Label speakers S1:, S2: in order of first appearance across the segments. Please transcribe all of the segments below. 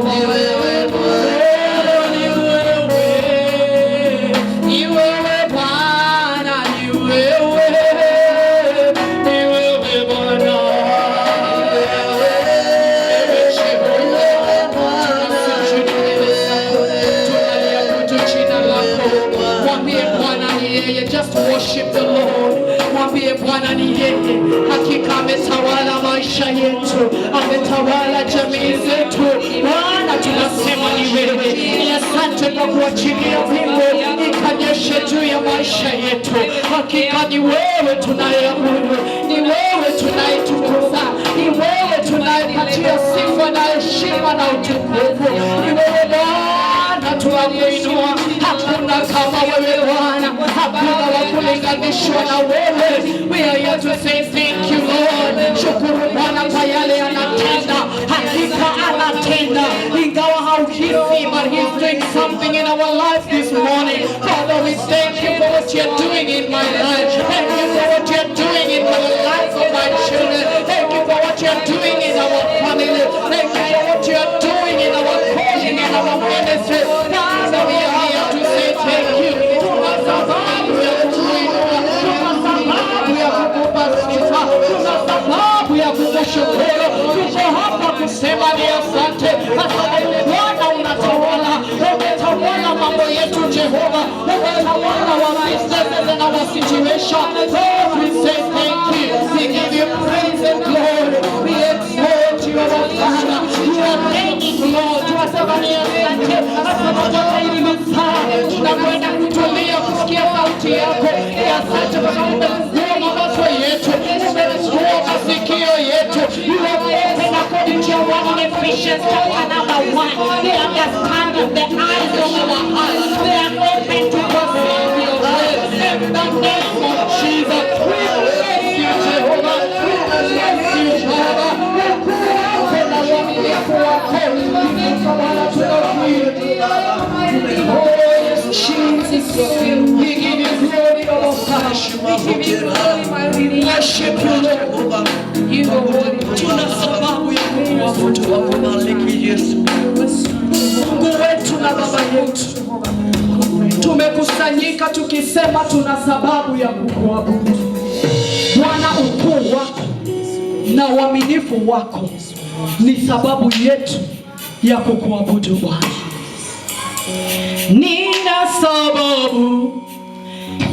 S1: Jehova, ni wewe Bwana, ni wewe Bwana, mwambie Bwana ni yeye. Just worship the Lord. Mwambie Bwana ni yeye. Hakika ametawala maisha yetu, ametawala jamii zetu. Bwana tunasema ni wewe. Ni asante kwa kuachilia mbingu ikanyeshe juu ya maisha yetu. Hakika ni wewe tunayeabudu, ni wewe tunayetukuza, ni wewe tunayepatia sifa na heshima na utukufu. Ni wewe Bwana tunakuinua. Hakuna kama wewe Bwana, hakuna wa kulinganishwa na wewe. We are here to say thank you Lord. Shukuru Bwana kwa yale anatenda. Hakika anatenda, ingawa hauhisi, but he's doing something in our life this morning. Father, we thank you for what you're doing in my life. Thank you for what you're doing in the life of my children. Thank you for what you're doing in our family. Thank you for what you're doing in our calling and our ministry. Father, we are here to say thank you. Tuna sababu ya kukuinua, tuna sababu ya kukupa sifa, tuna sababu ya kukushukuru. Tuko hapa kusema ni asante, kwa sababu Bwana unatawala. Umetawala mambo yetu Jehova, umetawala our businesses and our situation. Lord, we say thank you. We give you praise and glory. We exalt you, our Father. You are reigning, Lord. Tunasema ni asante, asante hili masaa. Tunakwenda kutulia kusikia sauti yako. Ni asante kwa sababu umefungua macho yetu, umefungua masikio yetu. You have opened according to your word in Ephesians chapter number 1. They understand the eyes of our hearts. They are open to perceive your word. In the name of Jesus, we bless you, Jehovah. We bless you, Jehovah. Kuna uaminifu wako. Oh, yes, Jesus. We give you glory, our Father. We give you glory, my Lord. Worship you, Lord. You are worthy. Tuna sababu ya kuabudu kukubariki Yesu. Mungu wetu na Baba yetu, tumekusanyika tukisema tuna sababu ya kukuabudu. Bwana, ukuu wako na uaminifu wako ni sababu yetu ya kukuabudu Bwana. Nina sababu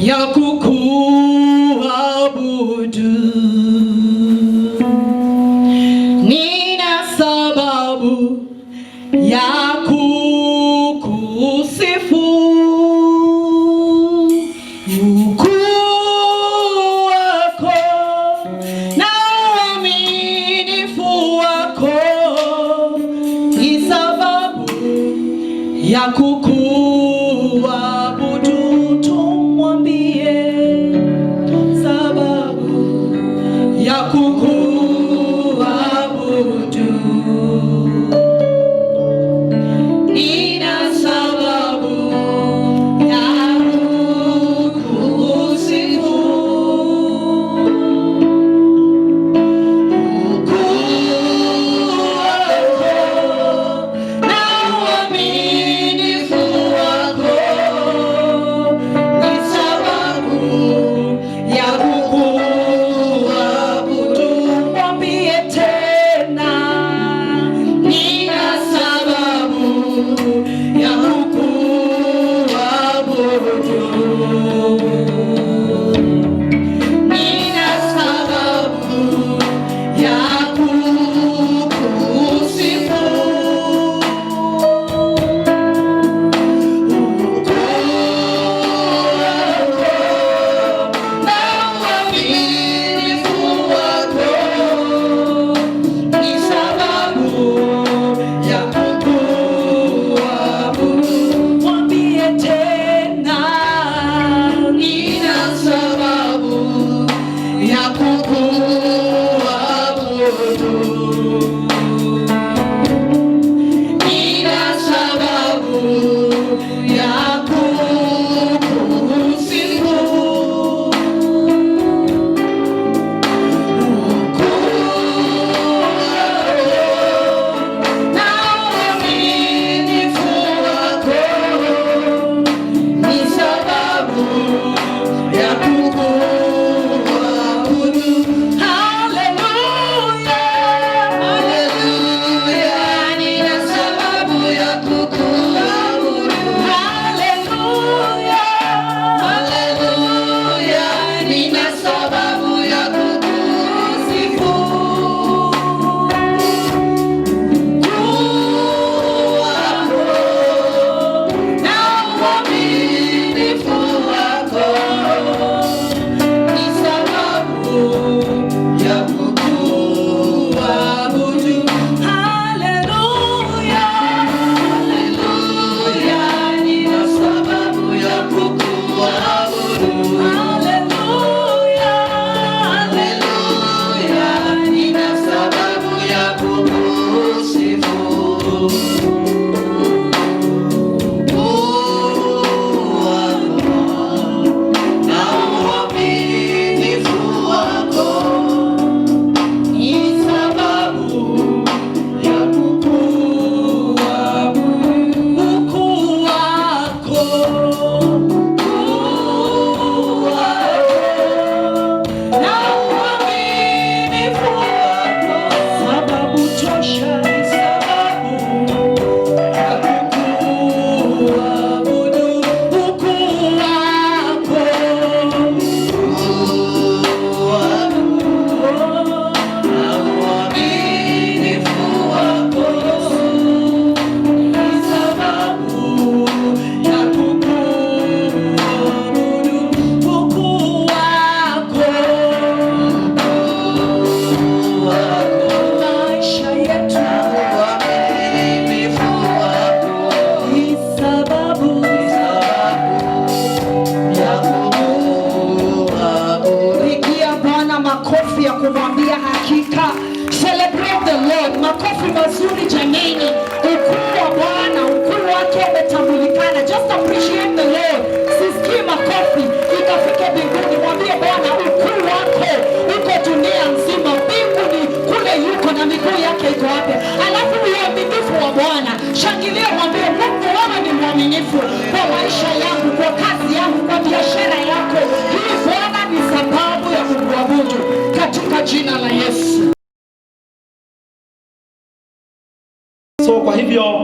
S1: ya kukuabudu. Nina sababu ya kukusifu. Ukuu wako na uaminifu wako ni sababu ya kukuabudu. Tumwambie sababu ya kukuabudu. Nina sababu ya kukusifu. Ukuu wako na uaminifu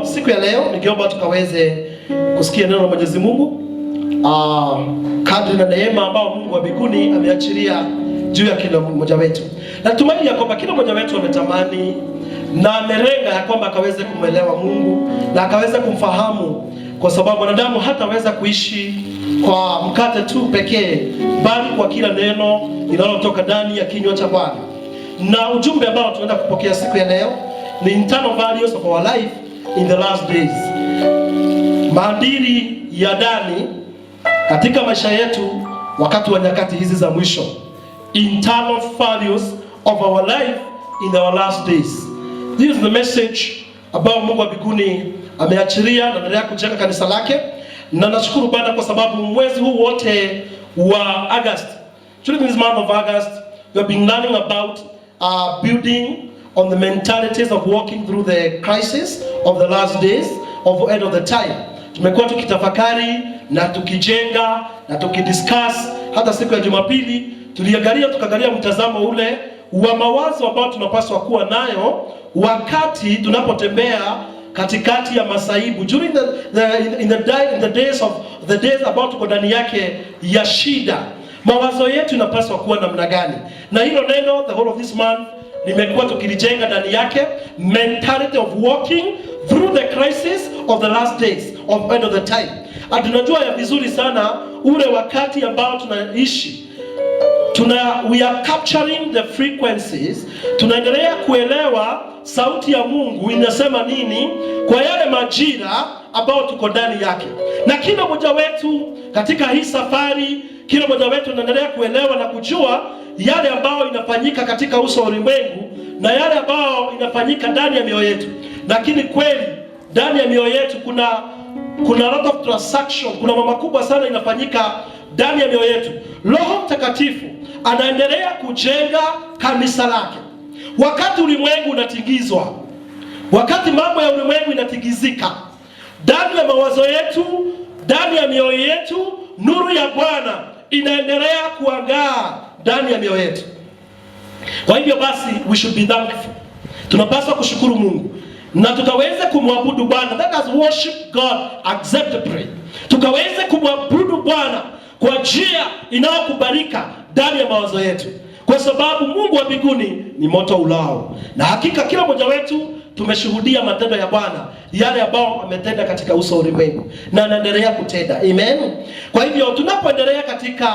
S2: Siku ya leo ningeomba tukaweze kusikia neno la Mwenyezi Mungu kadri na neema ambao Mungu wa mbinguni ameachilia juu ya kila mmoja wetu. Natumaini ya kwamba kila mmoja wetu ametamani na amerenga ya kwamba akaweze kumwelewa Mungu na akaweze kumfahamu, kwa sababu mwanadamu hataweza kuishi kwa mkate tu pekee, bali kwa kila neno linalotoka ndani ya kinywa cha Bwana. Na ujumbe ambao tunaenda kupokea siku ya leo ni internal values of our life in the last days. Maadili ya ndani katika maisha yetu wakati wa nyakati hizi za mwisho. Internal values of our life in our last days. This is the message ambao Mungu wa mbinguni ameachilia na anaendelea kujenga kanisa lake. Na nashukuru Bwana kwa sababu mwezi huu wote wa August, during this month of August, we have been learning about building on the mentalities of walking through the crisis of the last days of the end of the time. Tumekuwa tukitafakari na tukijenga na tukidiscuss. Hata siku ya Jumapili tukaangalia mtazamo ule wa mawazo ambao tunapaswa kuwa nayo wakati tunapotembea katikati ya masaibu, during the days ambao tuko ndani yake ya shida. Mawazo yetu inapaswa kuwa namna gani? Na hilo neno the whole of this month nimekuwa tukilijenga ndani yake, mentality of walking through the crisis of the last days of end of the time. Tunajua ya vizuri sana ule wakati ambao tunaishi. We are capturing the frequencies. Tunaendelea kuelewa sauti ya Mungu inasema nini kwa yale majira ambao tuko ndani yake. Na kila mmoja wetu katika hii safari, kila mmoja wetu anaendelea kuelewa na kujua yale ambao inafanyika katika uso wa ulimwengu na yale ambao inafanyika ndani ya mioyo yetu. Lakini kweli ndani ya mioyo yetu kuna lot of transaction, kuna mambo makubwa sana inafanyika ndani ya mioyo yetu. Roho Mtakatifu anaendelea kujenga kanisa lake. Wakati ulimwengu unatingizwa, wakati mambo ya ulimwengu inatingizika, ndani ya mawazo yetu, ndani ya mioyo yetu, nuru ya Bwana inaendelea kuangaa ndani ya mioyo yetu. Kwa hivyo basi, we should be thankful. Tunapaswa kushukuru Mungu na tukaweze kumwabudu Bwana. That is worship God acceptably. Tukaweze kumwabudu Bwana kwa njia inayokubalika ndani ya mawazo yetu, kwa sababu Mungu wa mbinguni ni moto ulao. Na hakika kila mmoja wetu tumeshuhudia matendo ya Bwana, yale ambao ametenda katika uso wa ulimwengu na anaendelea kutenda. Amen. Kwa hivyo tunapoendelea katika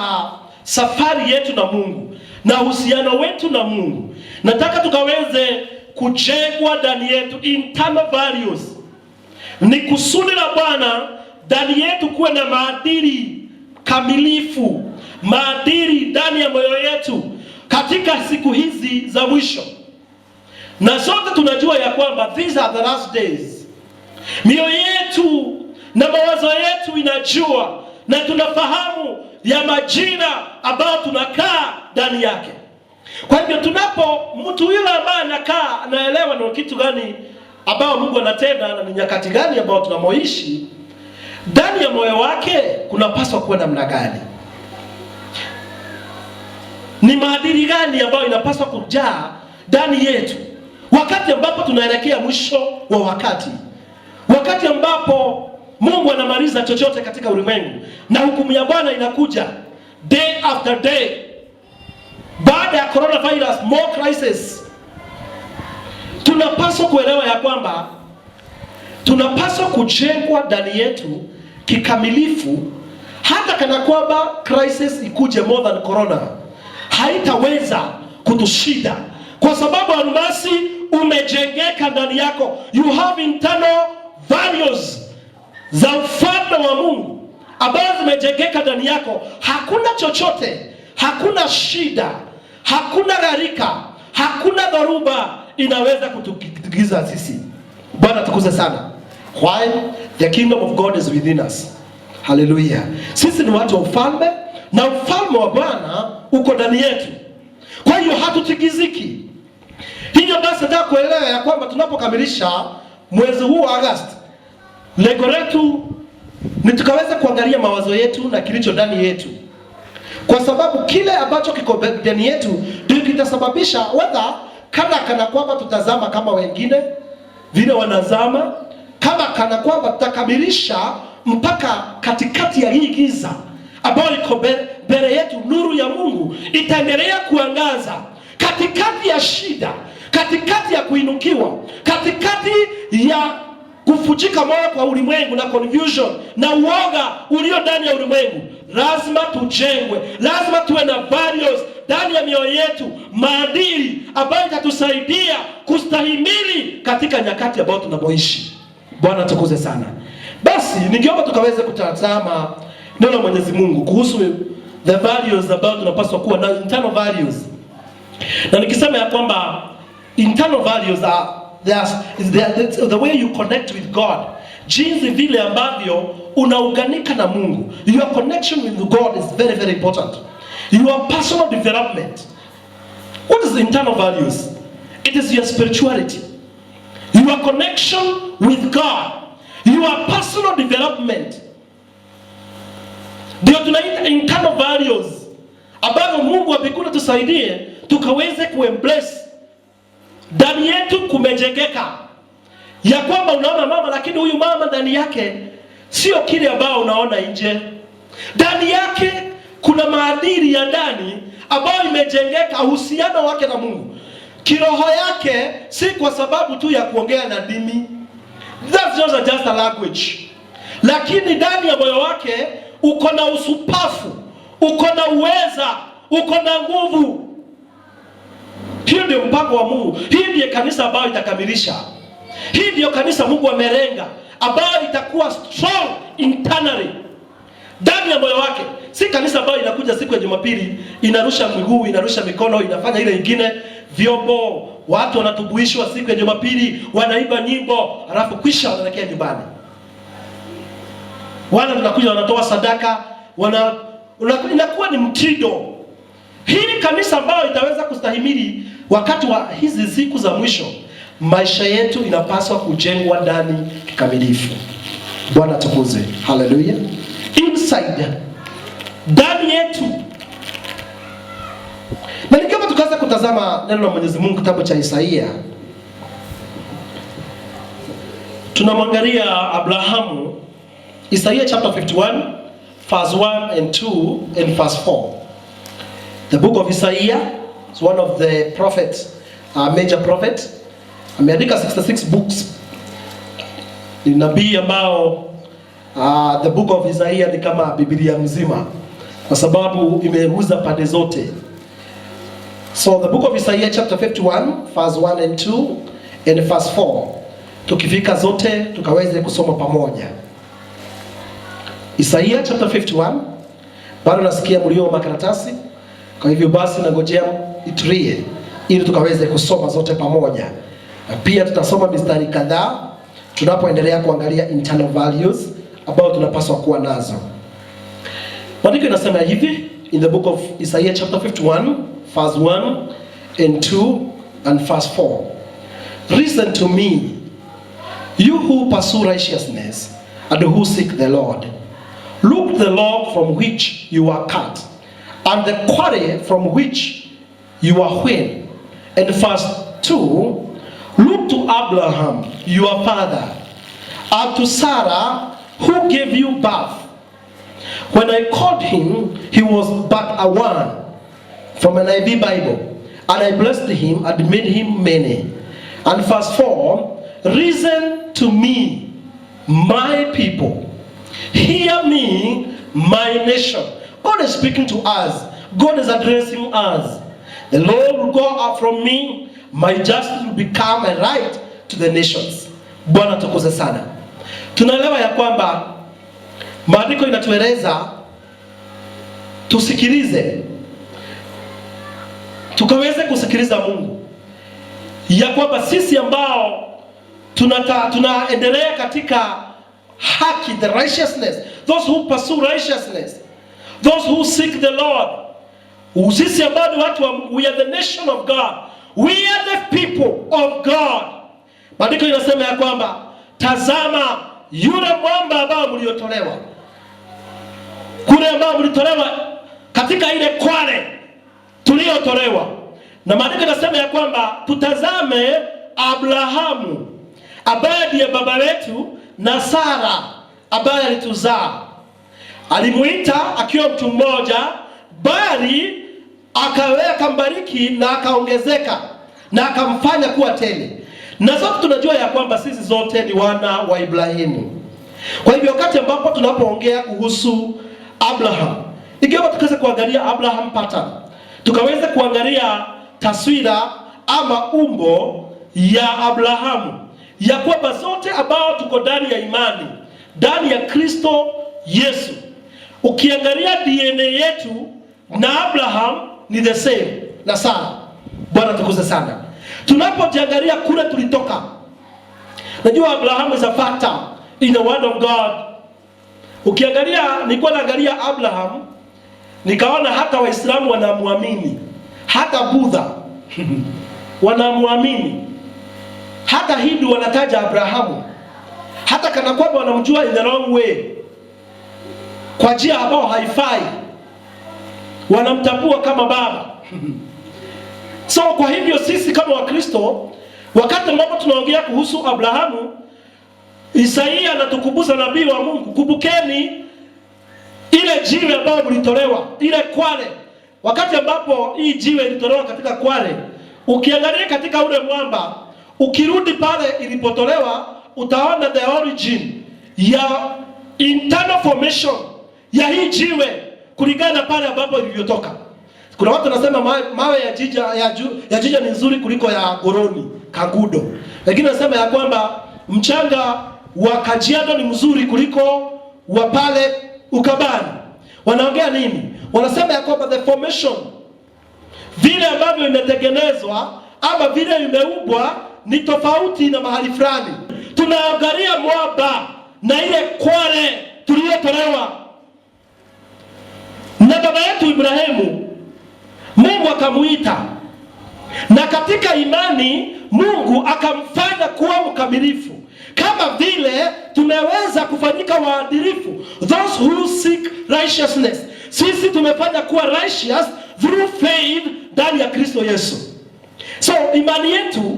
S2: safari yetu na Mungu na uhusiano wetu na Mungu, nataka tukaweze kujengwa ndani yetu internal values. Ni kusudi la Bwana ndani yetu kuwe na maadili kamilifu, maadili ndani ya moyo yetu katika siku hizi za mwisho. Na sote tunajua ya kwamba these are the last days. Mioyo yetu na mawazo yetu inajua na tunafahamu ya majira ambayo tunakaa ndani yake. Kwa hivyo mtu yule ambaye anakaa anaelewa ni kitu gani ambao Mungu anatenda na ni nyakati gani ambao tunamoishi, ndani ya moyo wake kunapaswa kuwa namna gani? Ni maadili gani ambayo inapaswa kujaa ndani yetu wakati ambapo tunaelekea mwisho wa wakati ambapo Mungu anamaliza chochote katika ulimwengu na hukumu ya Bwana inakuja day after day. Baada ya coronavirus, more crisis. Tunapaswa kuelewa ya kwamba tunapaswa kujengwa ndani yetu kikamilifu, hata kana kwamba crisis ikuje more than corona haitaweza kutushida, kwa sababu almasi umejengeka ndani yako. You have internal values za ufalme wa Mungu ambazo zimejengeka ndani yako. Hakuna chochote, hakuna shida, hakuna gharika, hakuna dharuba inaweza kutugiza sisi. Bwana tukuze sana. Why? The kingdom of God is within us. Hallelujah. Sisi ni watu wa ufalme na ufalme wa Bwana uko ndani yetu. Kwa hiyo hatutigiziki. Hivyo basi nataka kuelewa ya kwamba tunapokamilisha mwezi huu wa Agosti, lengo letu ni tukaweza kuangalia mawazo yetu na kilicho ndani yetu. Kwa sababu kile ambacho kiko ndani yetu ndio kitasababisha whether kana kwamba tutazama kama wengine vile wanazama, kana kwamba tutakamilisha mpaka katikati ya hii giza ambayo iko mbele yetu. Nuru ya Mungu itaendelea kuangaza katikati ya shida, katikati ya kuinukiwa, katikati ya kufujika moyo kwa ulimwengu na confusion na uoga ulio ndani ya ulimwengu. Lazima tujengwe, lazima tuwe na values ndani ya mioyo yetu, maadili ambayo itatusaidia kustahimili katika nyakati ambazo tunamoishi. Bwana tukuze sana. Basi ningeomba tukaweze kutazama neno la Mwenyezi Mungu kuhusu the values ambazo tunapaswa kuwa na, internal values. Na nikisema ya kwamba internal values are the way you connect with God. Jinsi vile ambavyo unaunganika na Mungu. Your connection with God is very, very important. Your personal development. What is internal values? It is your spirituality. Your connection with God. Your personal development. Ndio tunaita internal values, ambazo Mungu apikuna tusaidie tukaweze kuembrace. Ndani yetu kumejengeka ya kwamba unaona mama, lakini huyu mama ndani yake sio kile ambao unaona nje. Ndani yake kuna maadili ya ndani ambayo imejengeka, uhusiano wake na Mungu. Kiroho yake si kwa sababu tu ya kuongea na dini. That's just a language. Lakini ndani ya moyo wake uko na usupafu, uko na uweza, uko na nguvu. Hiyo ndio mpango wa Mungu. Hii ndiyo kanisa ambayo itakamilisha. Hii ndiyo kanisa Mungu amelenga, ambayo itakuwa strong internally ndani ya moyo wake. Si kanisa ambayo inakuja siku ya Jumapili inarusha miguu, inarusha mikono, inafanya ile nyingine vyombo, watu wanatubuishwa siku ya Jumapili, wanaimba nyimbo, alafu kisha wanaelekea nyumbani. Wana tunakuja wanatoa sadaka, inakuwa ni mtindo. Hii kanisa ambayo itaweza kustahimili wakati wa hizi siku za mwisho, maisha yetu inapaswa kujengwa ndani kikamilifu. Bwana tukuze. Hallelujah. Inside, ndani yetu. Na ni kama tukaanza kutazama neno la Mwenyezi Mungu kitabu cha Isaia. Tunamwangalia Abrahamu, Isaiah chapter 51 verse 1 and 2 and verse 4. The book of Isaiah is one of the prophets, major prophet. Ameandika 66 books. Ni nabii ambao the book of Isaiah ni kama Biblia mzima, kwa sababu imeguza pande zote. So the book of Isaiah chapter 51 verse 1 and 2 and verse 4. Tukifika zote tukaweze kusoma pamoja. Isaiah chapter 51. Bado nasikia mlio wa makaratasi. Kwa hivyo basi nangojea itulie ili tukaweze kusoma zote pamoja. Na pia tutasoma mistari kadhaa tunapoendelea kuangalia internal values ambazo tunapaswa kuwa nazo. Maandiko inasema hivi in the book of Isaiah chapter 51 verse 1 and 2 and verse 4. Listen to me, you who pursue righteousness and who seek the Lord. Look the log from which you are cut, and the quarry from which you are hewn. And verse 2, look to Abraham, your father, and to Sarah, who gave you birth. When I called him, he was but a one, from an NIV Bible, and I blessed him and made him many. And verse 4, listen to me, my people. Hear me, my nation. God is speaking to us. God is addressing us. The Lord will go out from me. My justice will become a right to the nations. Bwana tukuze sana. Tunaelewa ya kwamba maandiko inatueleza tusikilize, tukaweze kusikiliza Mungu, ya kwamba sisi ambao tunaendelea katika haki, the righteousness, those who pursue righteousness, those who seek the Lord, sisi ambao ni watu, we are the nation of God, we are the people of God. Maandiko inasema ya kwamba tazama yule mwamba ambao mliotolewa, kule ambao mlitolewa katika ile kware tuliotolewa. Na maandiko inasema ya kwamba tutazame Abrahamu ambaye ndiye baba wetu na Sara ambaye alituzaa. Alimuita akiwa mtu mmoja, bali akambariki na akaongezeka na akamfanya kuwa tele. Na sote tunajua ya kwamba sisi zote ni wana wa Ibrahimu. Kwa hivyo wakati ambapo tunapoongea kuhusu Abraham, ikiwa tukaweza kuangalia Abraham pattern, tukaweza kuangalia taswira ama umbo ya Abrahamu, ya kwamba zote ambao tuko ndani ya imani, ndani ya Kristo Yesu, ukiangalia DNA yetu na Abraham ni the same na Sara. Bwana tukuze sana. Tunapojiangalia kule tulitoka, najua Abraham is a factor in the word of God. Ukiangalia, nilikuwa naangalia Abraham, nikaona hata Waislamu wanamuamini, hata Buddha wanamuamini, hata Hindu wanataja Abrahamu, hata kana kwamba wanamjua in the wrong way, kwa njia ambayo haifai, wanamtambua kama baba. So kwa hivyo sisi kama Wakristo, wakati ambapo tunaongea kuhusu Abrahamu, Isaia anatukumbusha nabii wa Mungu, kumbukeni ile jiwe ambayo mlitolewa, ile kware. Wakati ambapo hii jiwe ilitolewa katika kware, ukiangalia katika ule mwamba, ukirudi pale ilipotolewa, utaona the origin ya internal formation ya hii jiwe kulingana pale ambapo ilivyotoka. Kuna watu wanasema mawe ya Juja ni nzuri kuliko ya Goroni, Kagudo. Lakini wanasema ya kwamba mchanga wa Kajiado ni mzuri kuliko wa pale Ukabani. Wanaongea nini? Wanasema ya kwamba the formation, vile ambavyo imetengenezwa ama vile imeumbwa ni tofauti na mahali fulani. Tunaangalia mwamba na ile kware tuliyotolewa na baba yetu Ibrahimu. Mungu akamuita, na katika imani Mungu akamfanya kuwa mkamilifu, kama vile tunaweza kufanyika waadilifu, those who seek righteousness. Sisi tumefanya kuwa righteous through faith ndani ya Kristo Yesu. So imani yetu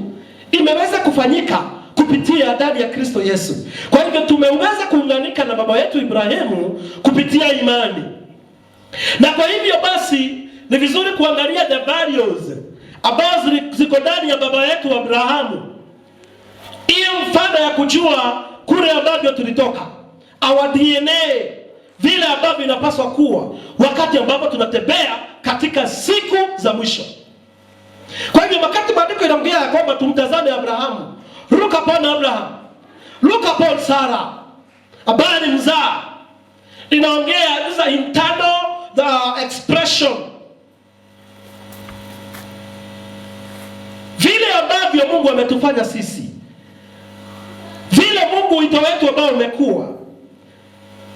S2: imeweza kufanyika kupitia ndani ya Kristo Yesu. Kwa hivyo tumeweza kuunganika na baba yetu Ibrahimu kupitia imani. Na kwa hivyo basi ni vizuri kuangalia the values ambazo ziko ndani ya baba yetu Abrahamu, ili mfano ya kujua kule ambavyo tulitoka, our DNA, vile ambavyo inapaswa kuwa wakati ambapo tunatembea katika siku za mwisho. Kwa hivyo wakati maandiko inaongea kwamba tumtazame Abrahamu, look upon Abraham, look upon Sarah ambaye ni mzaa, inaongea this is internal the expression, vile ambavyo Mungu ametufanya sisi, vile vile Mungu wito wetu ambao umekuwa,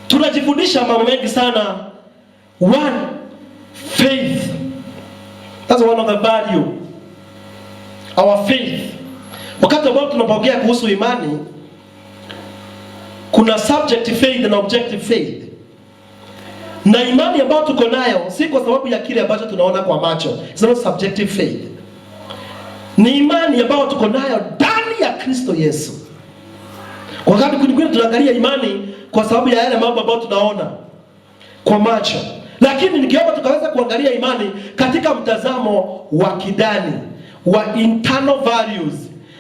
S2: tunajifundisha mambo mengi sana. One, faith. That's one of the value. Our faith. Wakati ambao tunapoongea kuhusu imani, kuna subjective faith na objective faith. Na imani ambayo tuko nayo si kwa sababu ya kile ambacho tunaona kwa macho. It's not subjective faith. Ni imani ambayo tuko nayo ndani ya Kristo Yesu. Wakati kwingine tunaangalia imani kwa sababu ya yale mambo ambayo tunaona kwa macho. Lakini nikiomba tukaweza kuangalia imani katika mtazamo wa kidani, wa internal values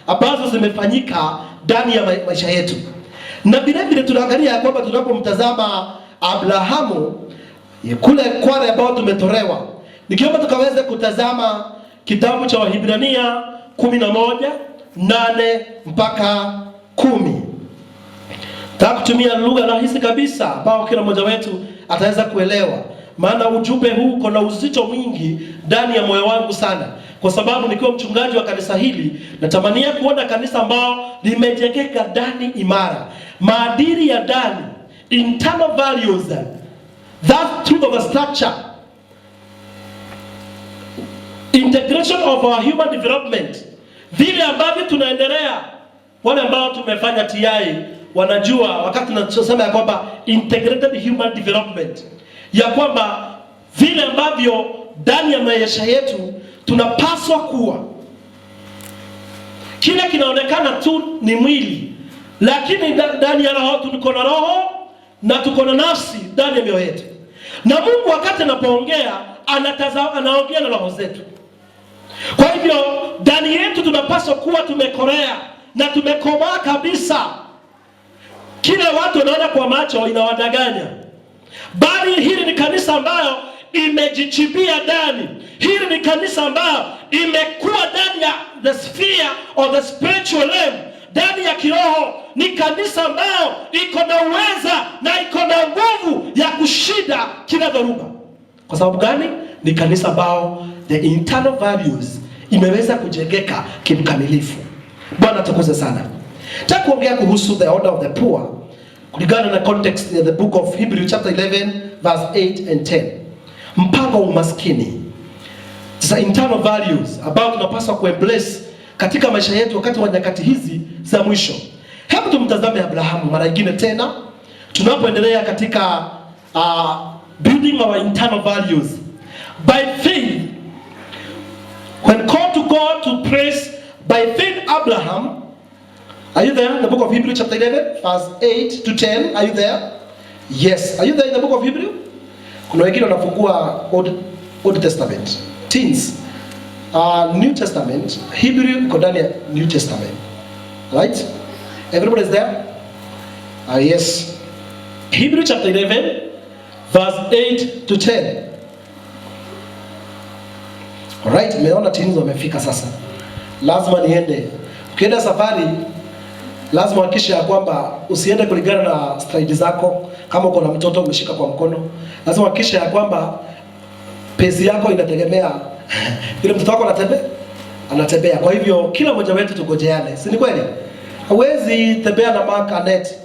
S2: ambazo zimefanyika ndani ya maisha yetu. Na vile vile tunaangalia kwamba tunapomtazama Abrahamu kule kware ambao tumetolewa. Nikiomba tukaweza kutazama kitabu cha Wahibrania 11:8 mpaka 10. Nataka kutumia lugha rahisi kabisa ambao kila mmoja wetu ataweza kuelewa. Maana ujumbe huu uko na uzito mwingi ndani ya moyo wangu sana. Kwa sababu nikiwa mchungaji wa kanisa hili, natamania kuona kanisa ambao limejengeka ndani imara. Maadili ya ndani, internal values, that truth of a structure, integration of our human development. Vile ambavyo tunaendelea, wale ambao tumefanya TI wanajua wakati tunasema ya kwamba integrated human development, ya kwamba vile ambavyo ndani ya maisha yetu tunapaswa kuwa. Kile kinaonekana tu ni mwili, lakini ndani ya roho tuko na roho na tuko na nafsi ndani ya mioyo yetu. Na Mungu wakati anapoongea anaongea na roho zetu. Kwa hivyo ndani yetu tunapaswa kuwa tumekorea na tumekomaa kabisa. Kila watu wanaona kwa macho inawadanganya. Bali hili ni kanisa ambayo imejichibia ndani. Hili ni kanisa ambayo imekuwa ndani ya the sphere of the spiritual realm, ndani ya kiroho. Ni kanisa ambayo iko na uweza na iko na nguvu ya kushinda kila dhoruba. Kwa sababu gani? Ni kanisa ambao the internal values imeweza kujengeka kimkamilifu. Bwana tukuze sana. Nataka kuongea kuhusu the order of the poor kulingana na context in the book of Hebrews chapter 11 verse 8 and 10. Mpango wa umaskini. Sasa internal values ambao tunapaswa kuembrace katika maisha yetu wakati wa nyakati hizi za mwisho. Hebu tumtazame Abrahamu mara nyingine tena tunapoendelea katika building our internal values. By faith, when called to God to praise, by faith Abraham, are you there in the book of Hebrews chapter 11 verse 8 to 10? Are you there? Yes. Are you there in the book of Hebrews? Kuna wengine wanafungua Old Testament. Teens. New Testament. Hebrew iko ndani ya New Testament. Right? Everybody is there? Yes. Hebrews chapter 11 verse 8 to 10. Alright, meona teens wamefika sasa. Lazima niende. Ukienda safari lazima hakikisha ya kwamba usiende kulingana na stride zako. Kama uko na mtoto umeshika kwa mkono, lazima hakikisha ya kwamba pesi yako inategemea ile mtoto wako anatembea. Kwa hivyo kila mmoja wetu tugojeane, si ni kweli? Huwezi tembea na Mark Anet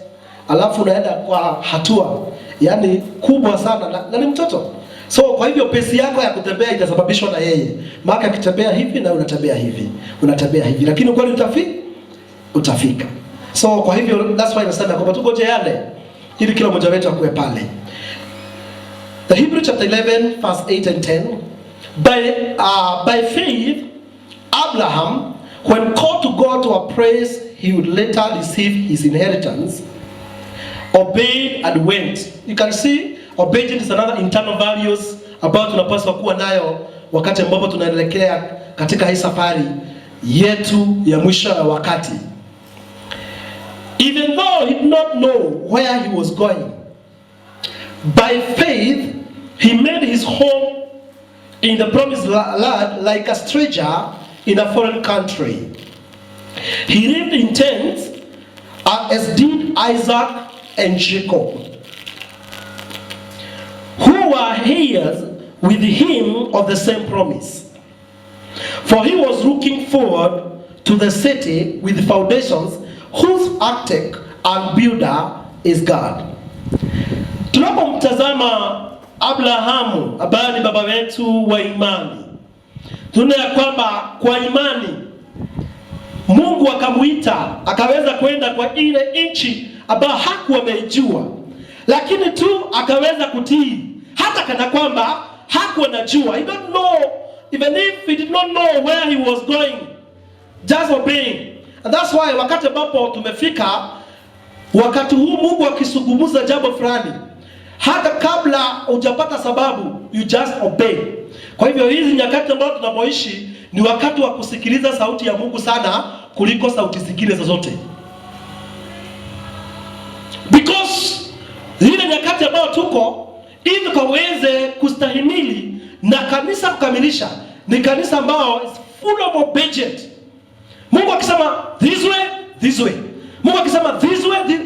S2: alafu unaenda kwa hatua yani kubwa sana na ni mtoto. So kwa hivyo pesi yako ya kutembea itasababishwa na yeye. Mark akitembea hivi na unatembea hivi, lakini kweli utafika. So kwa hivyo that's why nasema kwamba tugojeane ili kila mmoja wetu akue pale. The Hebrews chapter 11 verse 8 and 10. By faith Abraham, when called to God to appraise he would later receive his inheritance, obeyed and went. You can see obedience is another internal values ambayo tunapaswa kuwa nayo wakati ambapo tunaelekea katika hii safari yetu ya mwisho wa wakati. Even though he did not know where he was going, by faith he made his home in the promised land like a stranger in a foreign country. He lived in tents as did Isaac and Jacob, who were heirs with him of the same promise. For he was looking forward to the city with foundations, whose architect and builder is God. Tunapomtazama Abrahamu ambaye ni baba wetu wa imani, tunaona ya kwamba kwa imani Mungu akamuita akaweza kwenda kwa ile nchi ambayo hakuwa ameijua, lakini tu akaweza kutii hata kana kwamba hakuwa anajua. He don't know, even if he did not know where he was going, just obeying. And that's why wakati ambapo tumefika, wakati huu Mungu akisungumuza jambo fulani, hata kabla hujapata sababu, you just obey. Kwa hivyo hizi nyakati ambazo tunamoishi ni wakati wa kusikiliza sauti ya Mungu sana kuliko sauti zingine zozote. Because zile nyakati ambazo tuko ili kaweze kustahimili na kanisa kukamilisha, ni kanisa ambao is full of obedience. Mungu akisema this way, this way. Mungu akisema this way, this...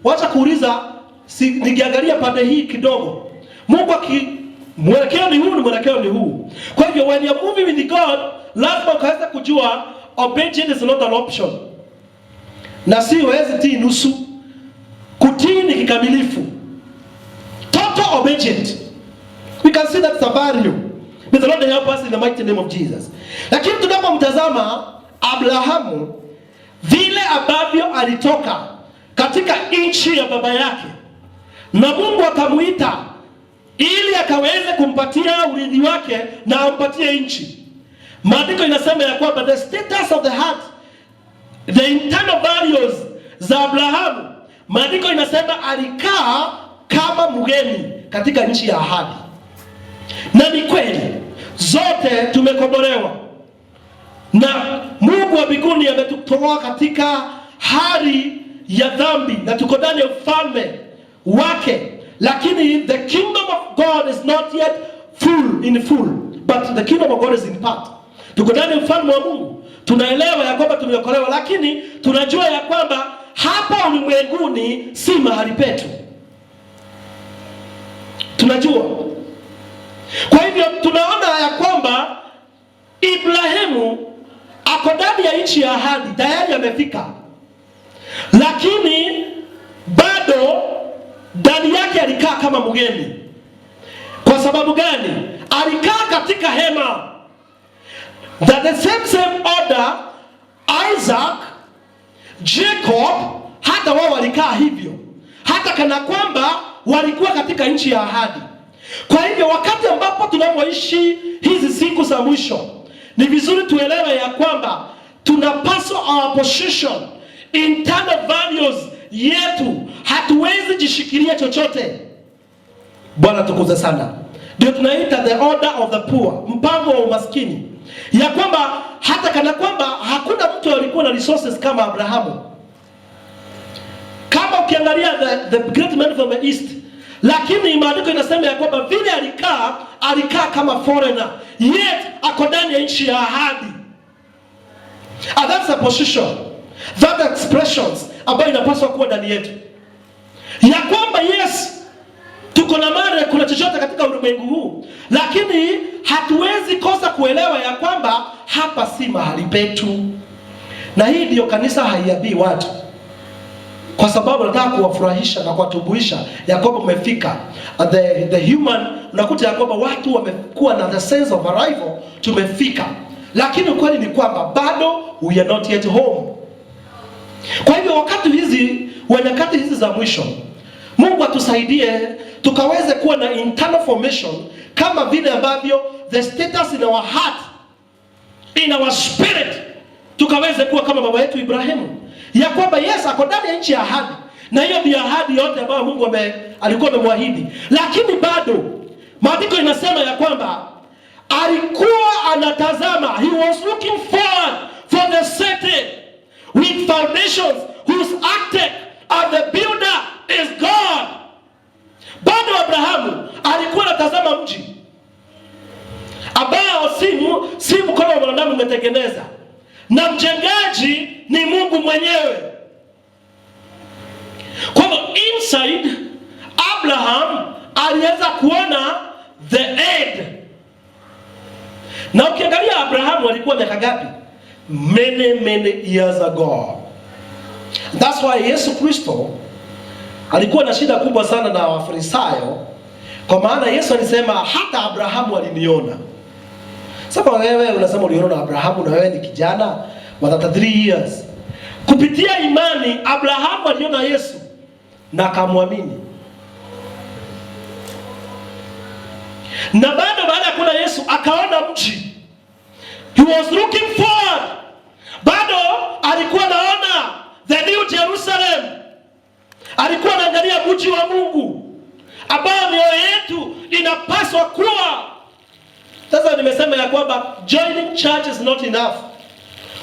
S2: Wacha kuuliza, si nikiangalia pande hii kidogo. Mungu mwelekeo ni huu, ni mwelekeo ni huu. Kwa hivyo when you are moving with God, lazima ukaweza kujua obedience is not an option. Na si wezi tii nusu. Kutii ni kikamilifu. Total obedience. We can see that's a value. May the Lord help us in the mighty name of Jesus. Lakini tunapomtazama Abrahamu, vile ambavyo alitoka katika nchi ya baba yake, na Mungu akamuita ili akaweze kumpatia urithi wake na ampatie nchi. Maandiko inasema ya kwamba the status of the heart, the internal values za Abrahamu, maandiko inasema alikaa kama mgeni katika nchi ya ahadi. Na ni kweli zote tumekombolewa, na Mungu wa mbinguni ametutoa katika hali ya dhambi na tuko ndani ya ufalme wake. Lakini the kingdom of God is not yet full, but the kingdom of God is in part. Tuko ndani ya ufalme wa Mungu. Tunaelewa ya kwamba tumeokolewa, lakini tunajua ya kwamba hapa ulimwenguni si mahali petu. Tunajua. Kwa hivyo tunaona ya kwamba Ibrahimu ako ndani ya nchi ya ahadi, tayari amefika. Lakini bado ndani yake alikaa kama mgeni. Kwa sababu gani? Alikaa katika hema. That the same order, Isaac, Jacob, hata wao walikaa hivyo. Hata kana kwamba walikuwa katika nchi ya ahadi. Kwa hivyo wakati ambapo tunamoishi hizi siku za mwisho, ni vizuri tuelewe ya kwamba tunapaswa our position, internal values yetu, hatuwezi jishikilia chochote. Bwana tukuze sana. Ndio tunaita the order of the poor, mpango wa umaskini. Ya kwamba hata kana kwamba hakuna mtu alikuwa na resources kama Abrahamu. Kama ukiangalia the great man from the east, lakini maandiko inasema ya kwamba vile alikaa kama foreigner, yet ako ndani ya nchi ya ahadi. And that's a position, that expressions ambayo inapaswa kuwa ndani yetu. Ya kwamba yes, tuko na mali, kuna chochote katika ulimwengu huu, lakini hatuwezi kosa kuelewa ya kwamba hapa si mahali petu. Na hii ndio kanisa haiambii watu, kwa sababu nataka kuwafurahisha na kuwatumbuisha ya kwamba umefika. The human, unakuta ya kwamba watu wamekuwa na the sense of arrival, tumefika. Lakini ukweli ni kwamba bado we are not yet home. Kwa hivyo nyakati hizi za mwisho, Mungu atusaidie tukaweze kuwa na internal formation, kama vile ambavyo the status in our heart, in our spirit, tukaweze kuwa kama baba yetu Ibrahimu. Ya kwamba yes, ako ndani ya nchi ya ahadi, na hiyo ndio ahadi yote ambayo Mungu alikuwa amemwahidi. Lakini bado maandiko inasema ya kwamba alikuwa anatazama, he was looking forward for the city with foundations whose architect and the builder is God. Bado Abrahamu alikuwa anatazama mji ambao si mkono wa mwanadamu umetengeneza, na mjengaji ni Mungu mwenyewe. Kwa hivyo inside Abraham aliweza kuona the end. Na ukiangalia Abrahamu alikuwa miaka ngapi? Many years ago. That's why Yesu Kristo alikuwa na shida kubwa sana na Wafarisayo, kwa maana Yesu alisema hata Abrahamu aliniona. Sasa wewe unasema uliona Abrahamu na wewe ni kijana wa 33 years. Kupitia imani Abrahamu aliona Yesu na akamwamini. Na baada ya kuona Yesu akaona mji. He was looking forward. Bado alikuwa naona the new Jerusalem. Alikuwa anaangalia mji wa Mungu ambao mioyo yetu inapaswa kuwa. Sasa nimesema ya kwamba joining church is not enough.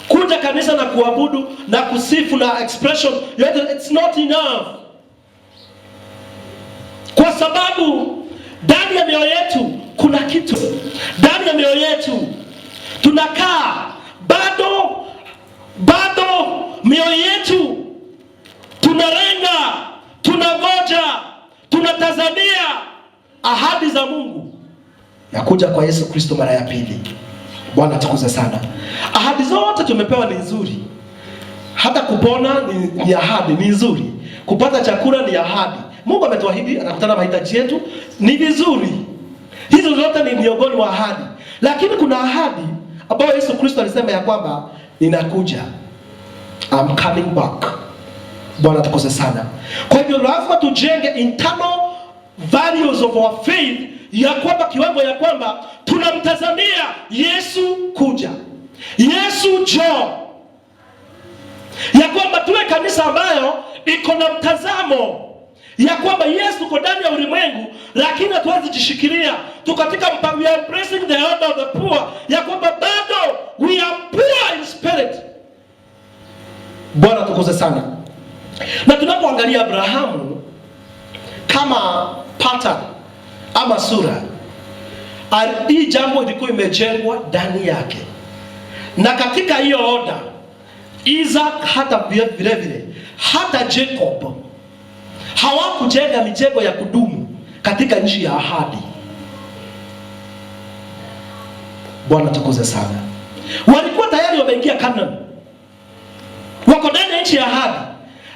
S2: Kuja kanisa na kuabudu na kusifu na expression, it's not enough. Kwa sababu ndani ya mioyo yetu kuna kitu. Ndani ya mioyo yetu tunakaa bado mioyo yetu tunalenga, tunangoja, tunatazamia ahadi za Mungu ya kuja kwa Yesu Kristo mara ya pili. Bwana tukuze sana. Ahadi zote tumepewa ni nzuri. Hata kupona ni ahadi, ni nzuri. Kupata chakula ni ahadi. Mungu ametuahidi anakutana mahitaji yetu, ni vizuri. Hizo zote ni miongoni mwa ahadi. Lakini kuna ahadi ambayo Yesu Kristo alisema ya kwamba ninakuja. I'm coming back. Bwana tukuze sana. Kwa hivyo lazima tujenge internal values of our faith, ya kwamba kiwango ya kwamba tunamtazamia Yesu kuja. Yesu njoo. Ya kwamba tuwe kanisa ambayo iko na mtazamo ya kwamba Yesu uko ndani ya ulimwengu, lakini hatuwezi jishikilia. Tukatika mpango ya embracing the order of the poor, ya kwamba bado we are poor in spirit. Bwana tukuze sana. Na tunapoangalia Abrahamu kama pattern ama sura, hii jambo ilikuwa imejengwa ndani yake. Na katika hiyo order, Isaac hata vile hata Jacob hawakujenga mijengo ya kudumu katika nchi ya ahadi. Bwana tukuze sana. Walikuwa tayari wameingia Canaan, wako ndani ya nchi ya ahadi,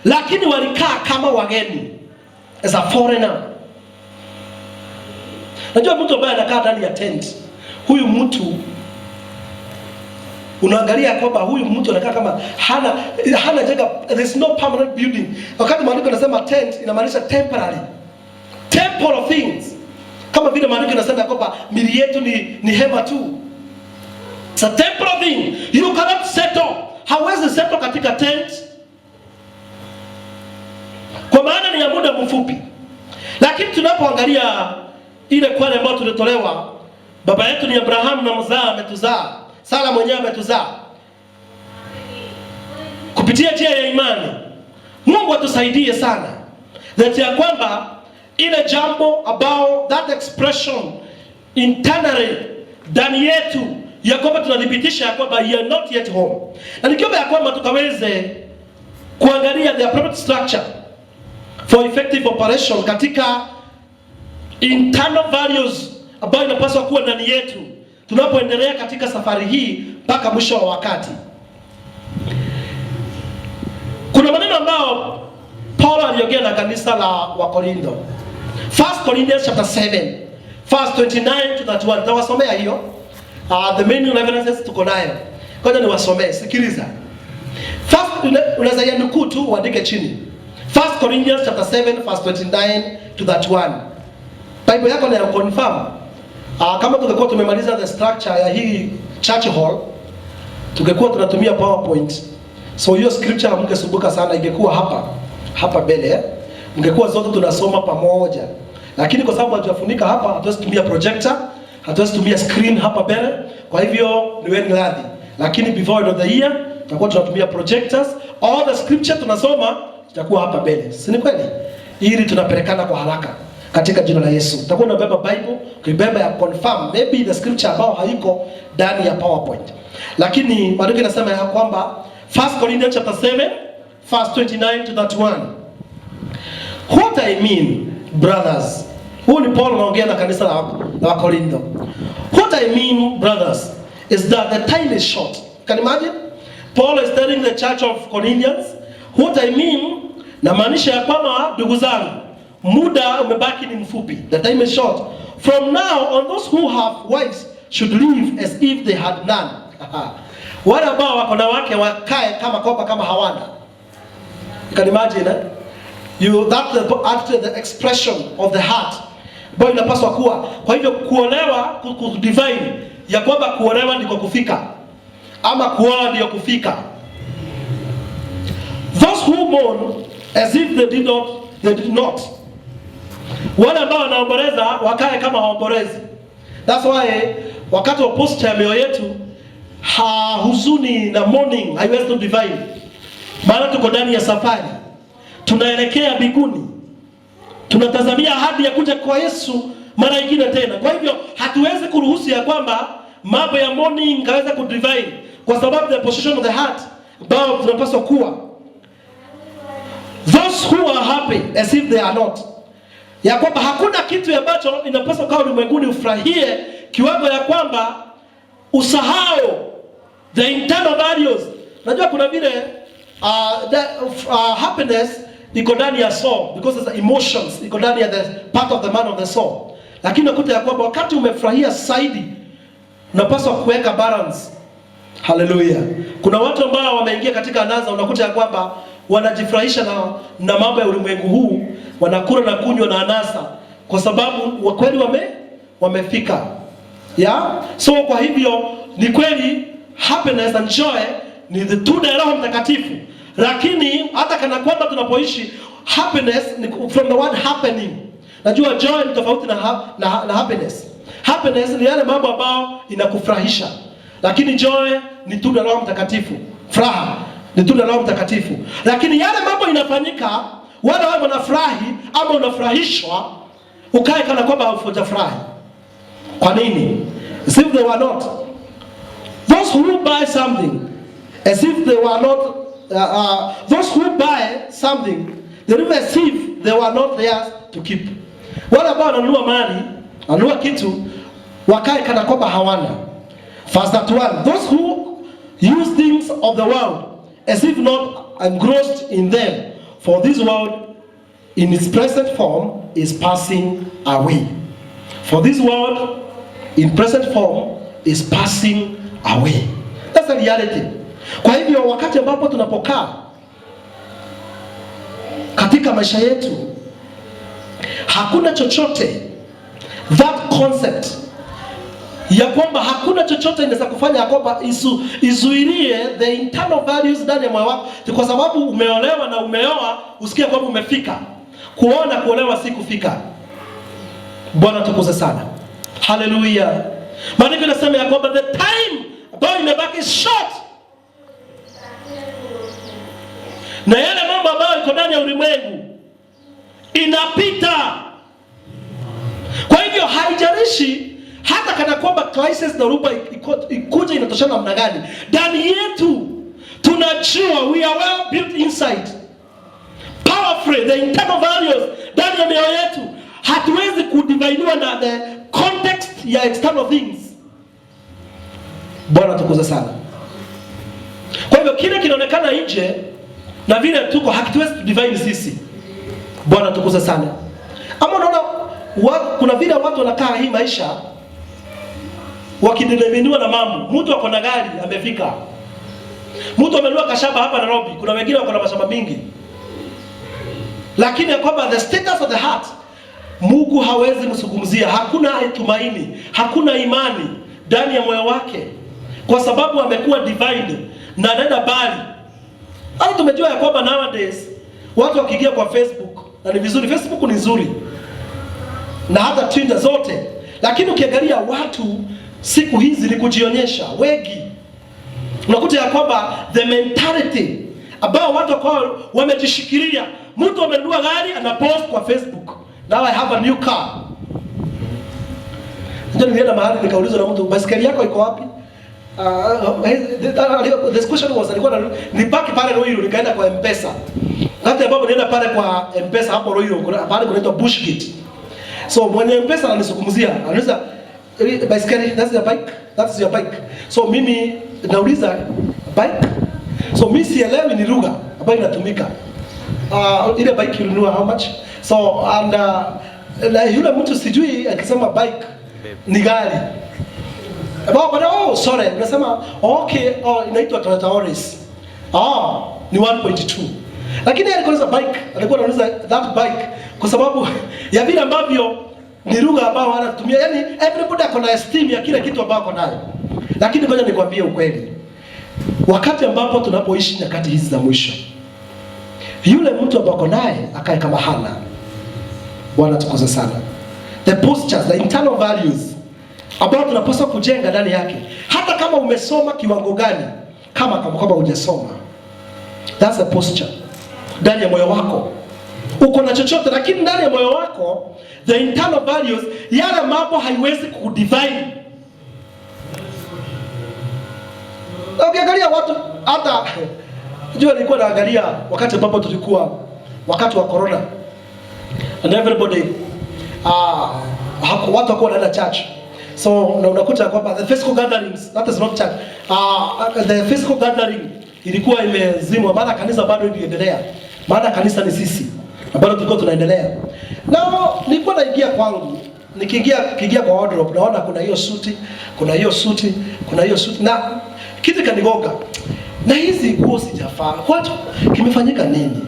S2: lakini walikaa kama wageni, as a foreigner. Najua mtu ambaye anakaa ndani ya tent, huyu mtu unaangalia kwamba huyu mtu anakaa kama hana jenga, there is no permanent building. Wakati maandiko yanasema tent, inamaanisha temporary, temporal things. Kama vile maandiko yanasema kwamba mili yetu ni hema tu. It's a temporal thing. You cannot settle. Hawezi settle katika tent, kwa maana ni ya muda mfupi. Lakini tunapoangalia ile kwale ambayo tulitolewa, baba yetu ni Abrahamu na mzaa ametuzaa. Sara mwenyewe ametuzaa. Kupitia njia ya imani, Mungu atusaidie sana. That ya kwamba ile jambo about that expression internally ndani yetu, ya kwamba tunadhibitisha ya kwamba you are not yet home. Na nikiomba ya kwamba tukaweze kuangalia the appropriate structure for effective operation katika internal values ambayo inapaswa kuwa ndani yetu tunapoendelea katika safari hii mpaka mwisho wa wakati. Kuna maneno ambayo Paulo aliongea na kanisa la Wakorintho. 1 Corinthians chapter 7 verse 29 to 31. Tawasomea hiyo. The main references tuko nayo. Ngoja niwasomee, sikiliza. First unaweza yanukuu tu uandike chini. 1 Corinthians chapter 7 verse 29 to 31. Bible yako na confirm. Kama tungekuwa tumemaliza the structure ya hii church hall, tungekuwa tunatumia PowerPoint. So hiyo scripture mngesumbuka sana, ingekuwa hapa mbele. Mngekuwa zote tunasoma pamoja. Lakini kwa sababu hatujafunika hapa, hatuwezi tumia projector, hatuwezi tumia screen hapa mbele. Kwa hivyo niweni radhi. Lakini before end of the year, tutakuwa tunatumia projectors. All the scripture tunasoma itakuwa hapa mbele. Si ni kweli? Ili tunapelekana kwa haraka. Katika jina la Yesu. Utakuwa unabeba Bible, ukibeba ya confirm maybe the scripture ambao haiko ndani ya PowerPoint. Lakini maandiko yanasema ya kwamba 1 Corinthians chapter 7 verse 29 to 31. What I mean, brothers. Huyu ni Paul anaongea na kanisa la Korintho. What I mean, brothers, is that the time is short. Can you imagine? Paul is telling the church of Corinthians, what I mean, na maanisha ya kwamba ndugu zangu, muda umebaki ni mfupi. The time is short. From now on, those who have wives should live as if they had none. Wale ambao wako na wake wakae kama kopa kama hawana. You can imagine, eh? That's the expression of the heart. Boy inapaswa kuwa. Kwa hivyo kuolewa, divine ya kwamba kuolewa ndiko kufika, ama kuoa ndio kufika. Those who mourn as if they did not. Wale ambao wanaomboleza wakae kama haombolezi. That's why wakati wa posture ya mioyo yetu, huzuni na mourning haiwezi to divine. Maana tuko ndani ya safari, tunaelekea mbinguni, tunatazamia ahadi ya kuja kwa Yesu mara nyingine tena. Kwa hivyo hatuwezi kuruhusu ya kwamba mambo ya mourning kaweza ku divine, kwa sababu the position of the heart ambao tunapaswa kuwa. Those who are happy as if they are not. Ya kwamba hakuna kitu ambacho inapaswa kwa ulimwenguni ufurahie kiwango ya kwamba usahau the internal values. Najua kuna vile happiness iko ndani ya soul, because it's emotions, iko ndani ya the part of the man of the soul. Lakini nakuta ya kwamba wakati umefurahia zaidi, unapaswa kuweka balance. Hallelujah. Kuna watu ambao wameingia katika anasa, unakuta ya kwamba wanajifurahisha na mambo ya ulimwengu huu, wanakula na kunywa na anasa kwa sababu wakweli wamefika. Yeah? So kwa hivyo ni kweli happiness and joy ni the tunda ya Roho Mtakatifu. Lakini hata kana kwamba tunapoishi happiness ni from the word happening. Najua joy ni tofauti na happiness. Happiness ni yale mambo ambayo inakufurahisha. Lakini joy ni tunda la Roho Mtakatifu. Furaha ni tunda la Roho Mtakatifu. Lakini yale mambo inafanyika, wale wao wanafurahi ama unafurahishwa, ukae kana kwamba hujafurahi. Kwa nini? As if they were not. Those who buy something as if they were not, those who buy something, they live as if they were not theirs to keep. Wale ambao wananunua mali, wanunua kitu, wakae kana kwamba hawana. Verse 31, those who use things of the world as if not engrossed in them, for this world in its present form is passing away. For this world in present form is passing away. That's the reality. Kwa hivyo wakati ambapo tunapokaa katika maisha yetu, hakuna chochote, that concept ya kwamba hakuna chochote inaweza kufanya kwamba izuilie the internal values ndani ya moyo wako, kwa sababu umeolewa na umeoa, usikie kwamba umefika. Kuona kuolewa si kufika. Bwana tukuze sana. Hallelujah. Maandiko yanasema ya kwamba the time ambayo imebaki is short. Na yale mambo ambayo iko ndani ya ulimwengu inapita. Kwa hivyo haijalishi hata kana kwamba crisis na ruba ikuja inatoshana namna gani, ndani yetu tunajua we are well built inside, powerful, the internal values ndani ya mioyo yetu. Hatuwezi kudivainiwa na the context ya external things. Bwana tukuze sana. Kwa hivyo kile kinaonekana nje na vile tuko hakituwezi kudivine sisi. Bwana tukuze sana. Ama unaona kuna vile watu wanakaa hii maisha wakidemeniwa na mambo. Mtu ako na gari amefika, mtu amenunua kashamba hapa Nairobi, kuna wengine wako na mashamba mingi, lakini kwamba the status of the heart Mungu hawezi msungumzia. Hakuna tumaini, hakuna imani ndani ya moyo wake, kwa sababu amekuwa divine na anaenda bali. Hata tumejua ya kwamba nowadays watu wakiingia kwa Facebook, na ni vizuri, Facebook ni nzuri na hata Twitter zote, lakini ukiangalia watu siku hizi ni kujionyesha wengi. Unakuta ya kwamba the mentality ambao watu kwa wamejishikilia, mtu amenunua gari anapost kwa Facebook, now I have a new car. Ndio nilienda mahali nikaulizwa na mtu, baiskeli yako iko wapi? The question was nibaki pale Roiro, nikaenda kwa M-Pesa. Wakati ambapo nienda pale kwa M-Pesa hapo Roiro, pale kunaitwa Bushgate. So mwenye M-Pesa ananizungumzia, anauliza baiskeli, that's your bike? That's your bike. So mimi nauliza bike. So mimi sielewi ni lugha ambayo inatumika. Ile bike ulinunua how much? So and na yule mtu sijui akisema bike ni gari. Sorry, unasema okay, inaitwa Toyota Auris. Ni 1.2. Lakini alikuwa bike, alikuwa anauliza that bike kwa sababu ya vile ambavyo ni lugha ambayo wanatumia. Yaani everybody ako na esteem ya kile kitu ambacho ako nayo. Lakini ngoja nikwambie ukweli. Wakati ambapo tunapoishi nyakati hizi za mwisho, yule mtu ambaye naye akae kama hana. Bwana tukuze sana. The postures, the internal values ambao tunapaswa kujenga ndani yake. Hata kama umesoma kiwango gani, kama hujasoma. That's the posture. Ndani ya moyo wako uko na chochote, lakini ndani ya moyo wako the internal values, yale mambo haiwezi kudivide. Ukiangalia watu hata unajua, nilikuwa naangalia wakati ambapo tulikuwa wakati wa corona and everybody watu wako wanaenda church, so na unakuta kwamba the physical gatherings, that is not church, the physical gathering ilikuwa imezimwa, maana kanisa bado iliendelea, maana kanisa ni sisi na bado tulikuwa tunaendelea. Na nilikuwa naingia kwangu, nikiingia kwa wardrobe naona kuna hiyo suti, kuna hiyo suti, kuna hiyo suti, na kitu kanigonga, na hizi nguo sijafaa. Watu kimefanyika nini?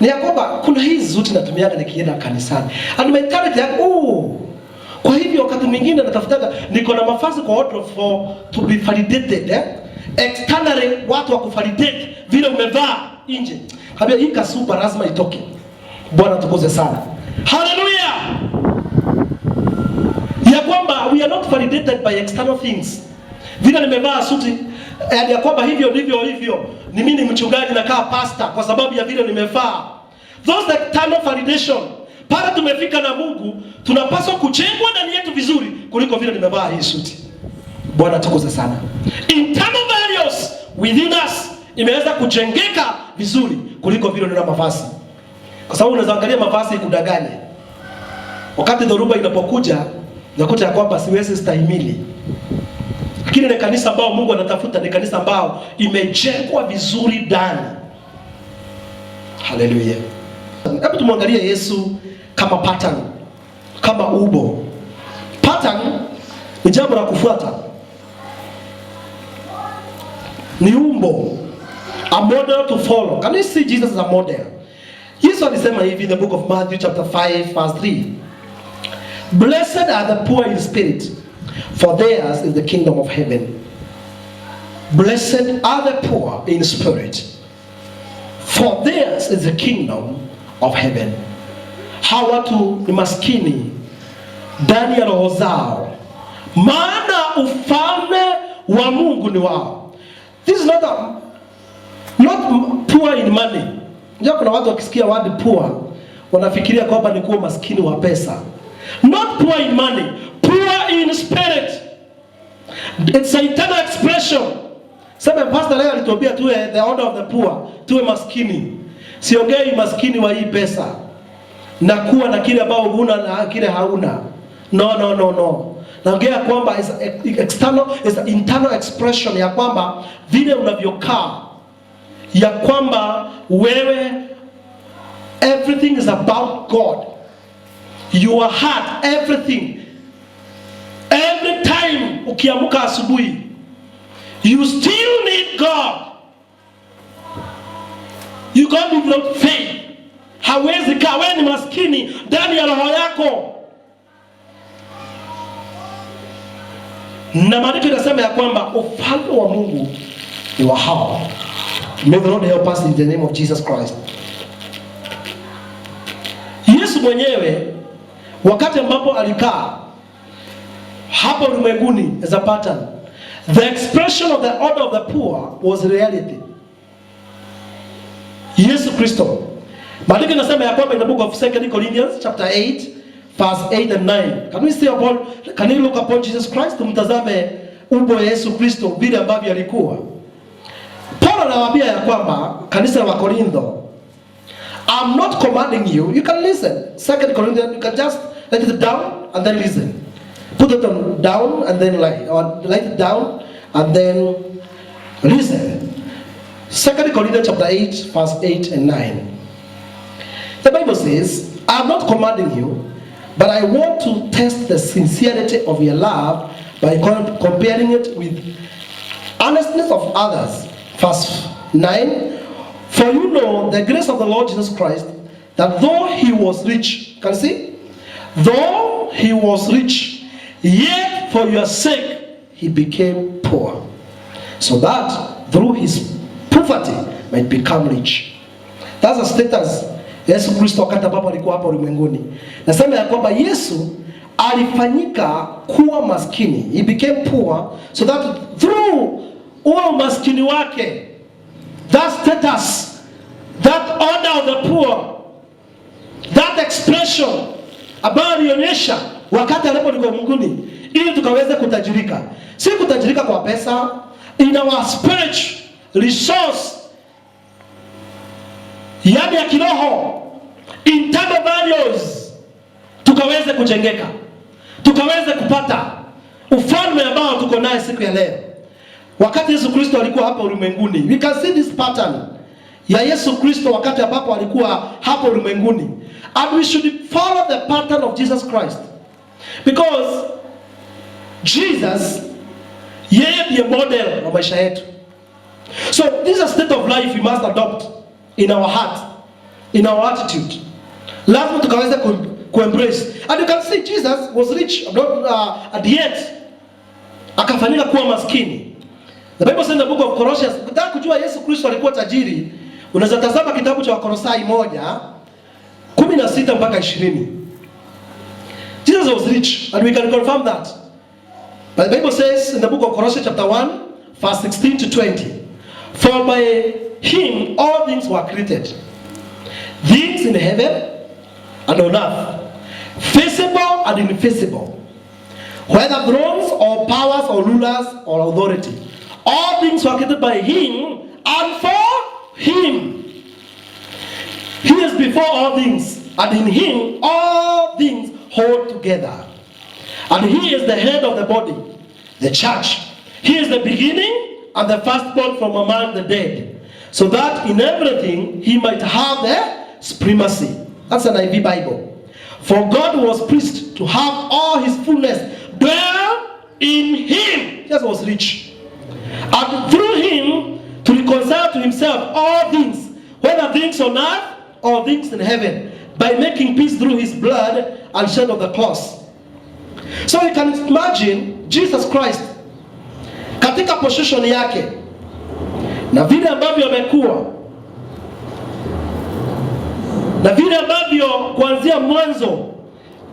S2: Ni ya kwamba kuna hizi suti natumiaga nikienda kanisani. And mentality yako, kwa hivyo wakati mwingine natafutaga niko na mavazi kwa wardrobe for to be validated, externally watu wa kuvalidate vile umevaa nje. Habia hii kasuba lazima itoke. Bwana tukuze sana. Hallelujah. Ya kwamba we are not validated by external things. Vile nimevaa suti, ya kwamba hivyo ni mimi mchungaji na kaa pastor kwa sababu ya vile nimevaa. Those external validation. Pale tumefika na Mungu, tunapaswa kujengwa ndani yetu vizuri kuliko vile nimevaa hii suti. Bwana tukuze sana. Internal values within us imeweza kujengeka vizuri kuliko vile nina mavazi. Kwa sababu unaweza angalia mavazi kudanganya. Wakati dhoruba inapokuja, unakuta ya kwamba siwezi stahimili. Lakini ni kanisa ambao Mungu anatafuta, ni kanisa ambao imejengwa vizuri ndani. Hallelujah. Hebu tumwangalie Yesu kama pattern, kama umbo. Pattern ni jambo la kufuata. Ni umbo. A model to follow. Can you see Jesus as a model? Yesu alisema hivi in the book of Matthew chapter 5 verse 3. Blessed are the poor in spirit, for theirs is the kingdom of heaven. Blessed are the poor in spirit, for theirs is the kingdom of heaven. Hawa watu ni maskini ndani ya roho zao, maana ufalme wa Mungu ni wao. This is not poor in money. Ndio kuna watu wakisikia word poor wanafikiria kwamba ni kuwa maskini wa pesa. Not poor in money, poor in spirit. It's an internal expression. Sema pastor leo alituambia tuwe the order of the poor, tuwe maskini. Siongei maskini wa hii pesa na kuwa na kile ambao huna na kile hauna. No. Naongea kwamba is an internal expression ya kwamba vile unavyokaa, ya kwamba wewe everything is about God. Your heart, everything. Every time ukiamka asubuhi, you still need God. You can't live without faith. Hawezi kaa wewe ni maskini ndani ya roho yako. Na maandiko yanasema ya kwamba ufalme wa Mungu ni wa hao. May the Lord help us in the name of Jesus Christ. Yesu mwenyewe wakati ambapo alikaa hapa ulimwenguni as a pattern, the expression of the order of the poor was reality. Yesu Kristo, maandiko yanasema ya kwamba in the book of 2 Corinthians chapter 8 verse 8 and 9. Can you look upon Jesus Christ? Tumtazame umbo wa Yesu Kristo vile ambavyo alikuwa. Paulo anawaambia ya kwamba kanisa la Korintho, I'm not commanding you. You can listen. 2 Corinthians, you can just let it down and then listen. Put it down and then light it down and then listen. 2 Corinthians chapter 8, verse 8 and 9. The Bible says, I am not commanding you, but I want to test the sincerity of your love by comparing it with earnestness of others. Verse 9, for you know the grace of the Lord Jesus Christ, that though he was rich, can you see? Though he was rich, yet for your sake he became poor, so that through his poverty might become rich. That's the status Yesu Kristo wakati ambapo alikuwa hapa ulimwenguni. Nasema ya kwamba Yesu alifanyika kuwa maskini. He became poor so that through huo maskini wake, that status, that honor of the poor, that expression ambayo alionyesha wakati alipokuwa mbinguni, ili tukaweze kutajirika. Si kutajirika kwa pesa, in our spiritual resource, yani ya kiroho, internal values, tukaweze kujengeka, tukaweze kupata ufalme ambao tuko naye siku ya leo. Wakati Yesu Kristo alikuwa hapa ulimwenguni, we can see this pattern ya Yesu Kristo wakati ambapo alikuwa hapa ulimwenguni, and we should follow the pattern of Jesus Christ, because Jesus, yeye ndiye model wa maisha yetu. So this is a state of life we must adopt in our heart, in our attitude. Lazima tukaweze ku-embrace. And you can see Jesus was rich, and yet akafanyika kuwa maskini. The Bible says in the book of Colossians, ukitaka kujua Yesu Kristo alikuwa tajiri, unaweza tazama kitabu cha Wakolosai 1:16 mpaka 20. Jesus was rich, and we can confirm that. But the Bible says in the book of Colossians chapter 1, verse 16 to 20, for by him all things were created, things in heaven and on earth, visible and invisible, whether thrones or powers or rulers or authority. All things were created by him and for him. He is before all things, and in him all things hold together. And he is the head of the body, the church. He is the beginning and the firstborn from among the dead, so that in everything he might have the supremacy. That's an IV Bible. For God was pleased to have all his fullness dwell in him. Jesus was rich. And through him to reconcile to himself all things, whether things on earth or things in heaven, by making peace through his blood and shed of the cross. So you can imagine Jesus Christ katika position yake na vile ambavyo amekuwa na vile ambavyo kuanzia mwanzo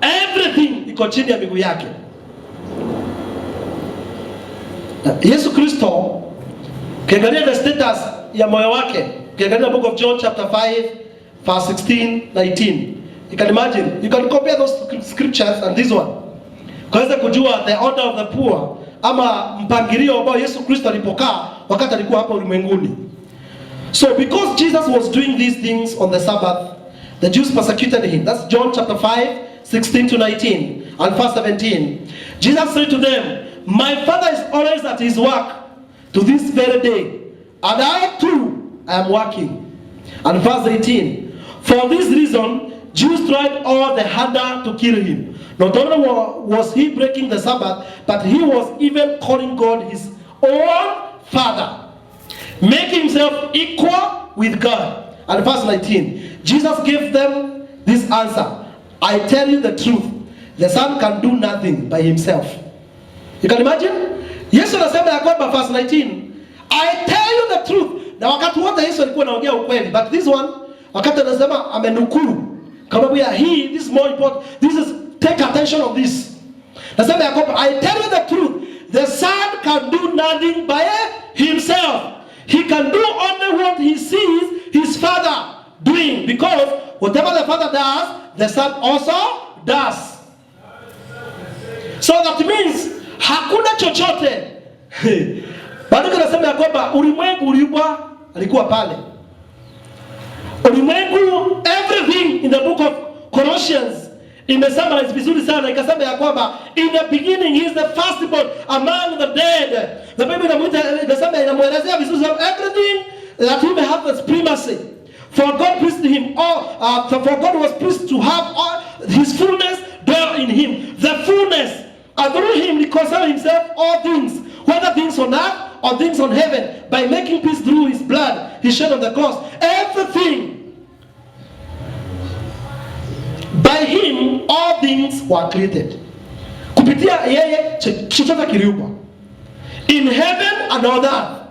S2: everything iko chini ya miguu yake. Yesu Kristo, ukiangalia the status ya moyo wake, ukiangalia book of John chapter 5 verse 16, 19, you can imagine, you can compare those scriptures and this one, kaweza kujua the order of the poor, ama mpangilio ambao Yesu Kristo alipokaa wakati alikuwa hapa ulimwenguni. So because Jesus was doing these things on the Sabbath, the Jews persecuted him. That's John chapter 5, 16 to 19 and verse 17. Jesus said to them, my Father is always at his work to this very day, and I too am working. And verse 18, for this reason Jews tried all the harder to kill him. Not only was he breaking the Sabbath, but he was even calling God his own Father, making himself equal with God. And verse 19, Jesus gave them this answer, I tell you the truth, the Son can do nothing by himself. You can imagine? Yesu anasema ya kwamba verse 19, I tell you the truth. Na wakati wote Yesu alikuwa anaongea ukweli, but this one wakati anasema amenukuu, kama we are here, this is more important. This is, take attention of this. Nasema ya kwamba I tell you the truth, the Son can do nothing by himself. He can do only what he sees his Father doing, because whatever the Father does, the Son also does. So that means hakuna chochote. Bado tunasema ya kwamba ulimwengu uliumbwa alikuwa pale. Ulimwengu, everything in the book of Colossians imesummarize vizuri sana, ikasema ya kwamba in the beginning he is the firstborn among the dead. The Bible inasema inamuelezea vizuri everything that he may have the supremacy. For God pleased him all, for God was pleased to have all his fullness dwell in him. The fullness, and through him reconcile himself all things, whether things on earth or things on heaven, by making peace through his blood, he shed on the cross. Everything, by him all things were created. Kupitia yeye chochote kiliumbwa. In heaven and on earth.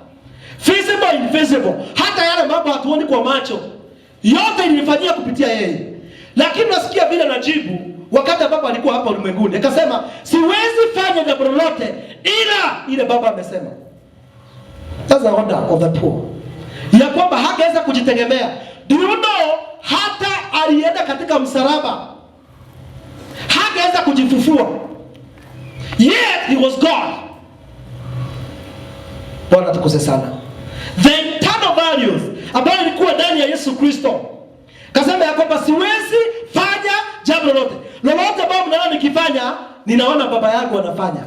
S2: Visible, invisible. Hata yale mambo hatuoni kwa macho, yote ilifanyia kupitia yeye. Lakini nasikia vile najibu wakati baba alikuwa hapa ulimwenguni. Akasema, siwezi fanya jambo lolote ila ile baba amesema. That's the order of the poor. Ya kwamba hangeweza kujitegemea. Do you know, hata alienda katika msalaba hangeweza kujifufua. Yet he was God. Bwana tukuse sana. The internal values ambayo ilikuwa ndani ya Yesu Kristo. Kasema ya kwamba siwezi fanya jambo lolote. Lolote ambalo mnaona nikifanya, ninaona baba yangu anafanya.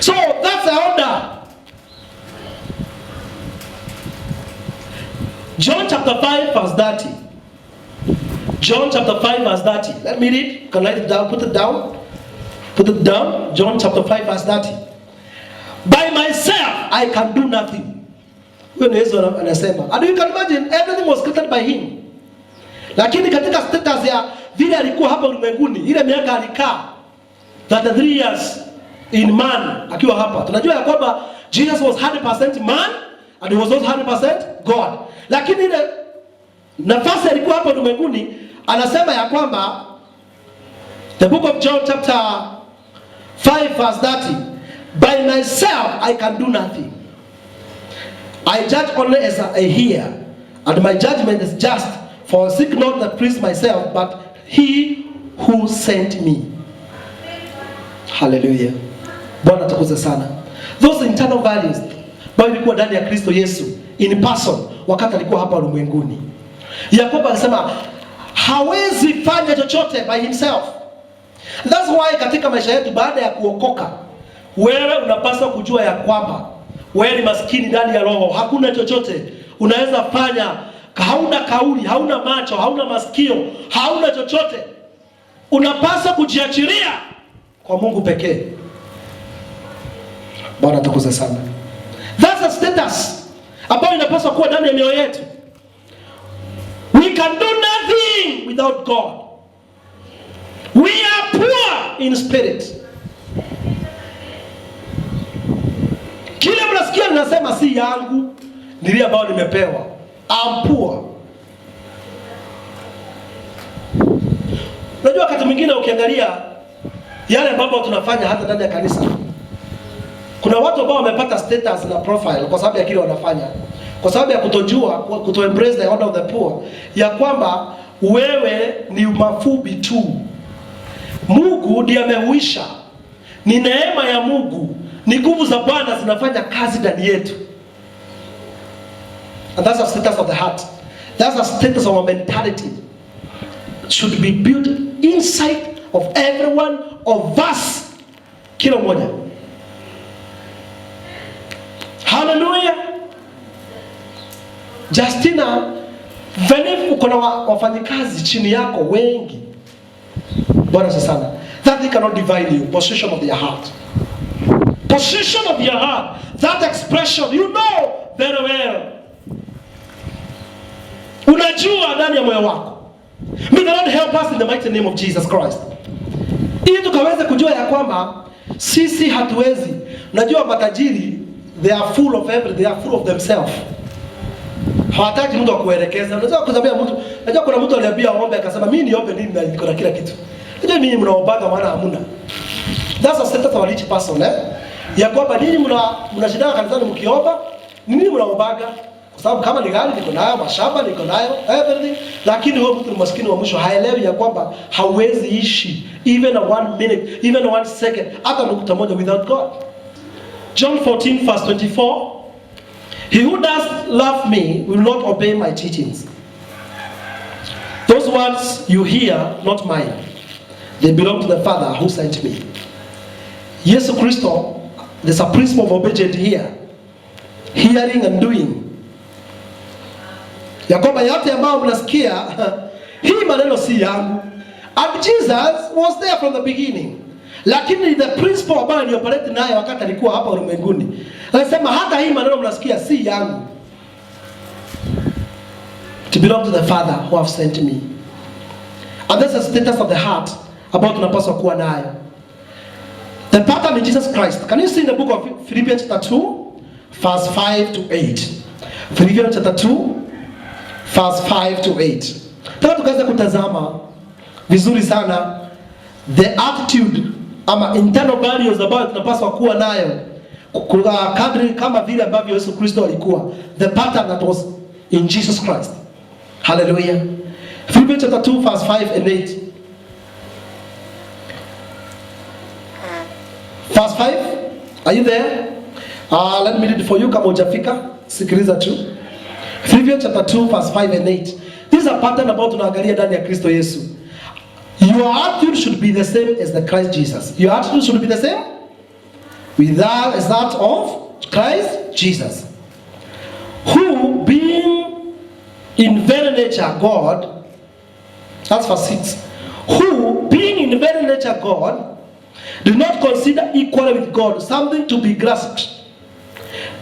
S2: So that's the order. John chapter 5 verse 30. John chapter 5 verse 30. Let me read. Can I write it down? Put it down. Put it down. John chapter 5 verse 30. By myself I can do nothing. Huyo ni Yesu anasema. And you can imagine everything was created by him. Lakini katika status ya vile alikuwa hapa ulimwenguni, ile miaka alikaa 33 years in man akiwa hapa. Tunajua ya kwamba Jesus was 100% man and he was also 100% God. Lakini ile nafasi alikuwa hapa ulimwenguni, anasema ya kwamba the book of John chapter 5 verse 30, by myself I can do nothing. I judge only as a hearer, and my judgment is just, for I seek not the priest myself, but he who sent me. Hallelujah. Bwana tukuze sana. Those internal values ambayo ilikuwa ndani ya Kristo Yesu in person wakati alikuwa hapa ulimwenguni. Yakobo anasema hawezi fanya chochote by himself. That's why katika maisha yetu baada ya kuokoka, wewe unapaswa kujua ya kwamba wewe ni maskini ndani ya roho. Hakuna chochote unaweza fanya. Hauna kauli, hauna macho, hauna masikio, hauna chochote. Unapaswa kujiachilia kwa Mungu pekee. Bwana tukuze sana. That's a status ambayo inapaswa kuwa ndani ya mioyo yetu. We can do nothing without God. We are poor in spirit. Kile mnasikia ninasema si yangu, ni ile ambayo nimepewa. I'm poor. Unajua wakati mwingine ukiangalia yale mambo tunafanya hata ndani ya kanisa, kuna watu ambao wamepata status na profile kwa sababu ya kile wanafanya. Kwa sababu ya kutojua, kuto-embrace the order of the poor, ya kwamba wewe ni mafubi tu. Mungu ndiye amehuisha. Ni neema ya Mungu, ni nguvu za Bwana zinafanya kazi ndani yetu. And that's a status of the heart. That's a status of our mentality. Should be built inside of every one of us. Kila mmoja. Hallelujah. Justina, vile uko na wafanyikazi chini yako wengi, Bwana sana, that they cannot divide you. Position of their heart. Position of your heart. That expression, you know very well. Unajua ndani ya moyo wako. May the Lord help us in the mighty name of Jesus Christ. Ili tukaweze kujua ya kwamba sisi hatuwezi. Unajua matajiri, they are full of everything, they are full of themselves. Hawataki mtu akuelekeza. Unaweza kuzambia mtu, unajua kuna mtu aliambia aombe akasema mimi niombe nini na niko na kila kitu. Unajua mimi mnaombaga maana hamuna. That's a status of a rich person, eh? Ya kwamba nini mnashindana kanisani mkiomba, nini mnaombaga? Kwa sababu kama ni gari niko nayo, mashamba niko nayo, everything. Lakini wewe mtu maskini wa mwisho haelewi ya kwamba hauwezi ishi even a 1 minute, even a 1 second, hata nukta moja without God. John 14 verse 24. He who does love me will not obey my teachings. Those words you hear, not mine. They belong to the Father who sent me. Yesu Kristo, there's a principle of obedience here. Hearing and doing. ya kwamba yote ambayo mnasikia hii maneno si yangu. And Jesus was there from the beginning. Lakini the principle ambayo ni operate nayo wakati alikuwa hapa ulimwenguni, anasema hata hii maneno mnasikia si yangu. To belong to the Father who have sent me. And that's the status of the heart about tunapaswa kuwa nayo. The pattern in Jesus Christ. Can you see in the book of Philippians chapter 2 verse 5 to 8? Philippians chapter 2 verse 5 to 8. Taka tukaanza kutazama vizuri sana the attitude ama internal values ambayo tunapaswa kuwa nayo kadri kama vile ambavyo Yesu Kristo alikuwa. The pattern that was in Jesus Christ. Hallelujah. Philippians chapter 2 verse 5 and 8. Verse 5. Are you there? Let me read it for you kama hujafika. Sikiliza tu. Philippians chapter 2 verse 5 and 8. This is a pattern about tunaangalia ndani ya Kristo Yesu. Your attitude should be the same as the Christ Jesus. Your attitude should be the same with that as that of Christ Jesus. Who being in very nature God, that's verse 6. Who being in very nature God did not consider equality with God something to be grasped,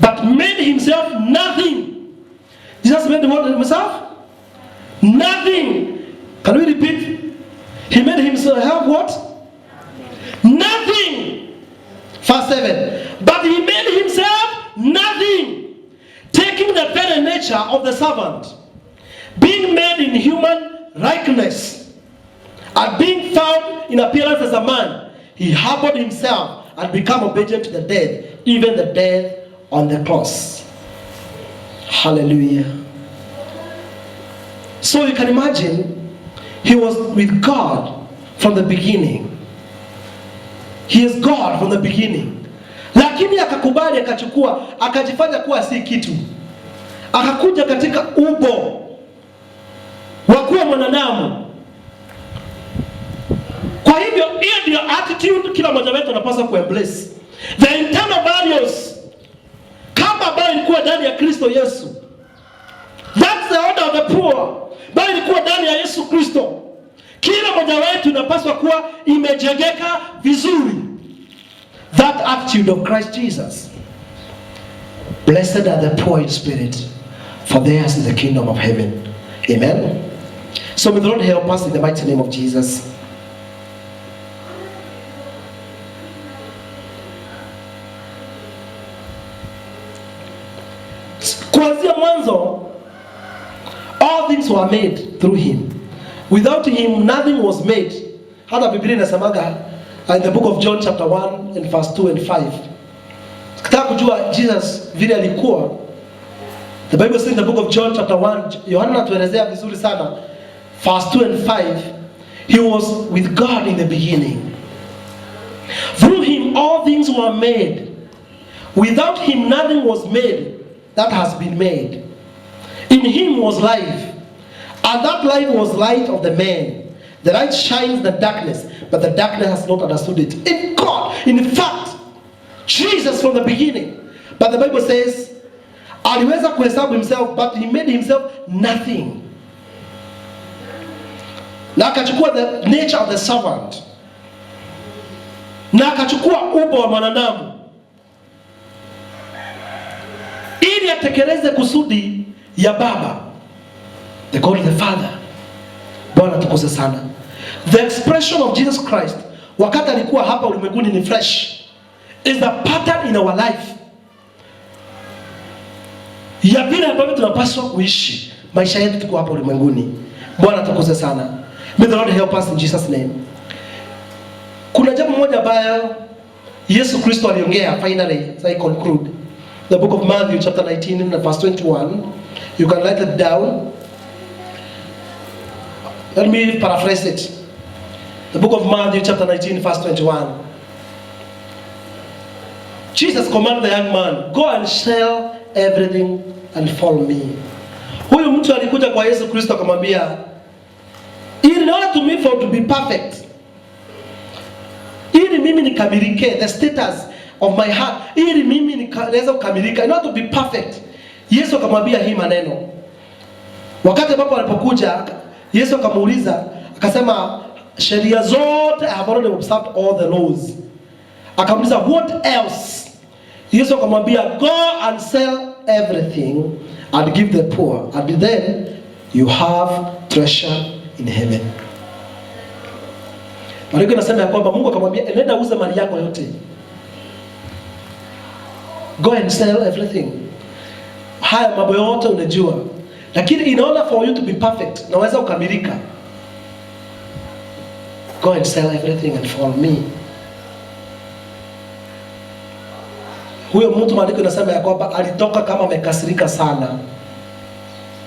S2: but made himself nothing. Jesus made what himself? Nothing. Can we repeat? He made himself what? Nothing. Verse 7. But he made himself nothing, taking the very nature of the servant, being made in human likeness, and being found in appearance as a man, he humbled himself and became obedient to the death, even the death on the cross. Hallelujah. So you can imagine, he was with God from the beginning. He is God from the beginning. Lakini akakubali, akachukua, akajifanya kuwa si kitu. Akakuja katika umbo wa kuwa mwanadamu. Kwa hivyo, hiyo ndio attitude kila mmoja wetu anapaswa kuembrace. The internal values kama ambayo ilikuwa ndani ya Kristo Yesu. That's the order of the poor. Bali ilikuwa ndani ya Yesu Kristo. Kila mmoja wetu inapaswa kuwa imejengeka vizuri. That attitude of Christ Jesus. Blessed are the poor in spirit, for theirs is the kingdom of heaven. Amen. So may the Lord help us in the mighty name of Jesus. Kuanzia mwanzo, all things were made through him. Without him, nothing was made. Hata Biblia inasemaga in the book of John chapter 1 and verse 2 and 5. Kitaka kujua Jesus vile alikuwa. The Bible says in the book of John chapter 1, Yohana anatuelezea vizuri sana. Verse 2 and 5, he was with God in the beginning. Through him all things were made. Without him nothing was made that has been made. In him was life, and that life was light of the man. The light shines in the darkness, but the darkness has not understood it. In God, in fact, Jesus from the beginning. But the Bible says, aliweza kuhesabu himself, but he made himself nothing. Na akachukua the nature of the servant. Na akachukua umbo wa mwanadamu. Ili atekeleze kusudi ya Baba. The God the Father. Bwana tukose sana. The expression of Jesus Christ wakati alikuwa hapa ulimwenguni ni fresh. Is the pattern in our life. Ya vile ambavyo tunapaswa kuishi maisha yetu tuko hapa ulimwenguni. Bwana tukose sana. May the Lord help us in Jesus name. Kuna jambo moja ambayo Yesu Kristo aliongea finally as I conclude. The book of Matthew chapter 19 and verse 21. You can write it down. Let me paraphrase it. The book of Matthew chapter 19 verse 21. Jesus commanded the young man, go and sell everything and follow me. Huyu mtu alikuja kwa Yesu Kristo akamwambia, in order to me for to be perfect, ili mimi nikamilike, the status of my heart, ili mimi nikaweza kukamilika, in order to be perfect, Yesu akamwambia hii maneno, Wakati ambapo alipokuja Yesu akamuuliza, akasema sheria zote I have already observed all the laws. Akamuuliza what else? Yesu akamwambia go and sell everything and give the poor and then you have treasure in heaven. Maandiko yanasema ya kwamba Mungu akamwambia nenda uze mali yako yote. Go and sell everything. Haya mambo yote unajua. Lakini in order for you to be perfect, na uweza kukamilika, go and sell everything and follow me. Huyo mtu maandiko yanasema ya kwamba alitoka kama amekasirika sana.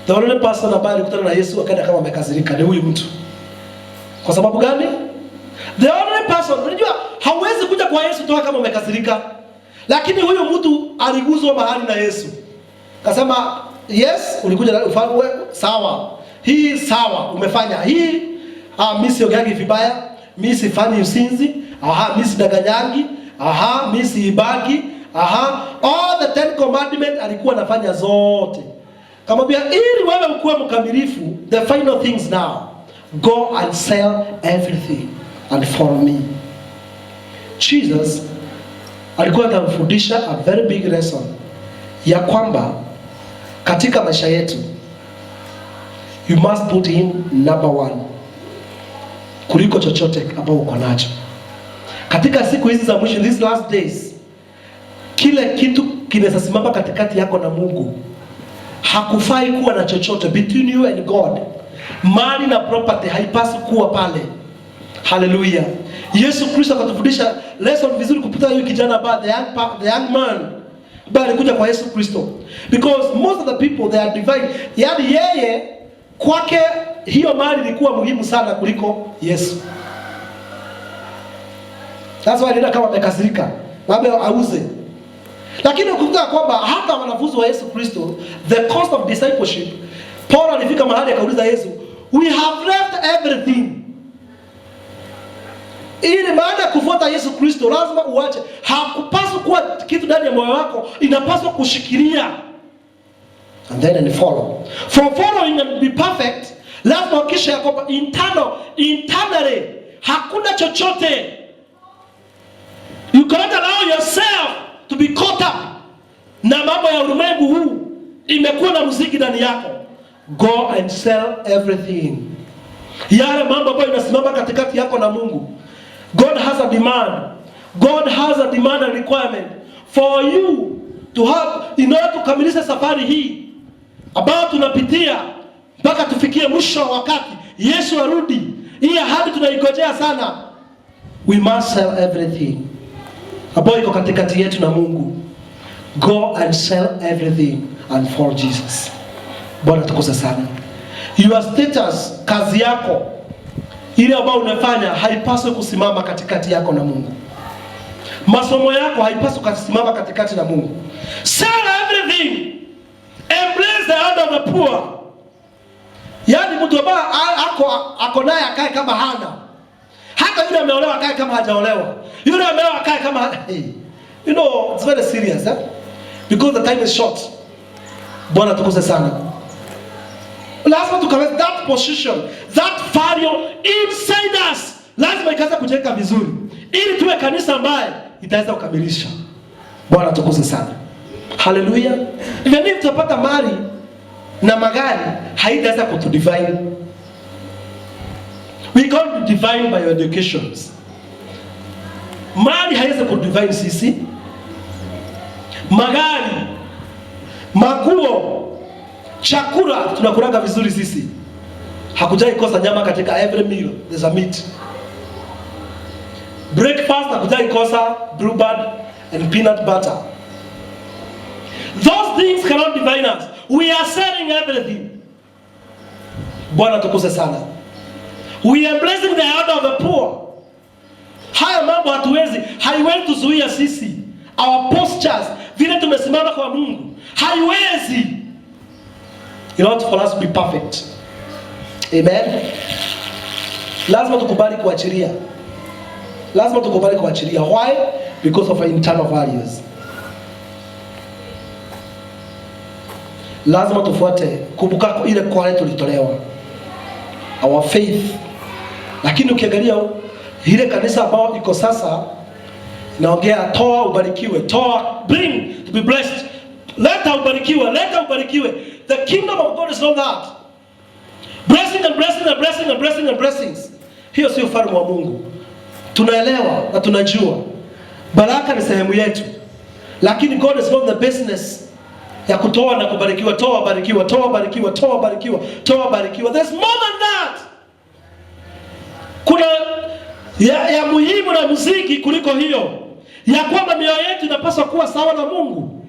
S2: The only person ambaye alikutana na Yesu akaenda kama amekasirika ni huyu mtu. Kwa sababu gani? The only person, unajua hauwezi kuja kwa Yesu toka kama umekasirika. Lakini huyu mtu aliguzwa mahali na Yesu. Akasema, yes, ulikuja na ufalme sawa. Hii sawa, umefanya. Hii mimi siongeagi vibaya, mimi sifanyi usinzi, mimi sidaganyangi, mimi siibagi, all the 10 commandments alikuwa anafanya zote. Kamwambia ili wewe ukuwe mkamilifu, the final things now, go and sell everything and follow me. Jesus alikuwa anamfundisha a very big lesson ya kwamba katika maisha yetu you must put him number 1 kuliko chochote ambao uko nacho. Katika siku hizi za mwisho, these last days, kile kitu kinasimama katikati yako na Mungu. Hakufai kuwa na chochote between you and God. Mali na property haipaswi kuwa pale. Hallelujah. Yesu Kristo akatufundisha lesson vizuri kupitia huyu kijana ba the young man ba alikuja kwa Yesu Kristo. Because most of the people they are divine. Yaani yeye kwake hiyo mali ilikuwa muhimu sana kuliko Yesu. That's why ndio kama amekasirika. Labda auze. Lakini ukuta kwamba hata wanafunzi wa Yesu Kristo, the cost of discipleship, Paul alifika mahali akauliza Yesu, we have left everything. Ili maana kufuata Yesu Kristo lazima uache. Hakupaswi kuwa kitu ndani ya moyo wako, inapaswa kushikilia. And then follow. For following and be perfect, lazima ukisha kwamba internally hakuna chochote. You cannot allow yourself to be caught up na mambo ya ulimwengu huu. Imekuwa na muziki ndani yako. Go and sell everything. Yale mambo ambayo inasimama katikati yako na Mungu. God has a demand. God has a demand and requirement for you to have in order to kamilisha safari hii ambayo tunapitia mpaka tufikie mwisho wa wakati Yesu arudi. Hii ahadi tunaigojea sana. We must sell everything ambayo iko katikati yetu na Mungu. Go and sell everything and follow Jesus. Bwana tukuze sana. Your status, kazi yako ile ambayo unafanya haipaswi kusimama katikati yako na Mungu. Masomo yako haipaswi kusimama katikati na Mungu. Sell everything. Embrace the hand of the poor. Yaani mtu ambaye ako naye akae kama hana. Hata yule ameolewa akae kama hajaolewa. Yule ameolewa akae kama you know, it's very serious, because the time is short. Bwana tukuze sana. Lazima tukaweka that position, that value inside us. Lazima ikaanza kujenga vizuri ili tuwe kanisa ambaye itaweza kukamilisha. Bwana tukuze sana. Hallelujah. Even if tutapata mali na magari, haitaweza kutudivine. We can't be divined by your educations. Mali haiwezi kudivine sisi. Magari, maguo, chakula tunakulaga vizuri sisi. Hakujai kosa nyama katika every meal. There's a meat. Breakfast hakujai kosa bluebird and peanut butter. Those things cannot divine us. We are selling everything. Bwana tukuze sana. We are blessing the hand of the poor. Haya mambo haiwezi tuzuia sisi. Our postures, vile tumesimama kwa Mungu, haiwezi. In order for us to be perfect. Amen. Lazima tukubali kuachilia. Lazima tukubali kuachilia. Why? Because of our internal values. lazima tufuate, kumbuka ile kwale tulitolewa, our faith. Lakini ukiangalia ile kanisa ambao iko sasa, naongea toa ubarikiwe, toa, bring to be blessed, leta ubarikiwe, leta ubarikiwe. The kingdom of God is not that. Blessing and blessing and blessing and blessing and blessings. Hiyo sio ufalme wa Mungu. Tunaelewa na tunajua baraka ni sehemu yetu, lakini God is not the business ya kutoa na kubarikiwa. Toa barikiwa, toa barikiwa, toa barikiwa, toa barikiwa. There's more than that. Kuna ya muhimu na muziki kuliko hiyo, ya kwamba mioyo yetu inapaswa kuwa sawa na Mungu.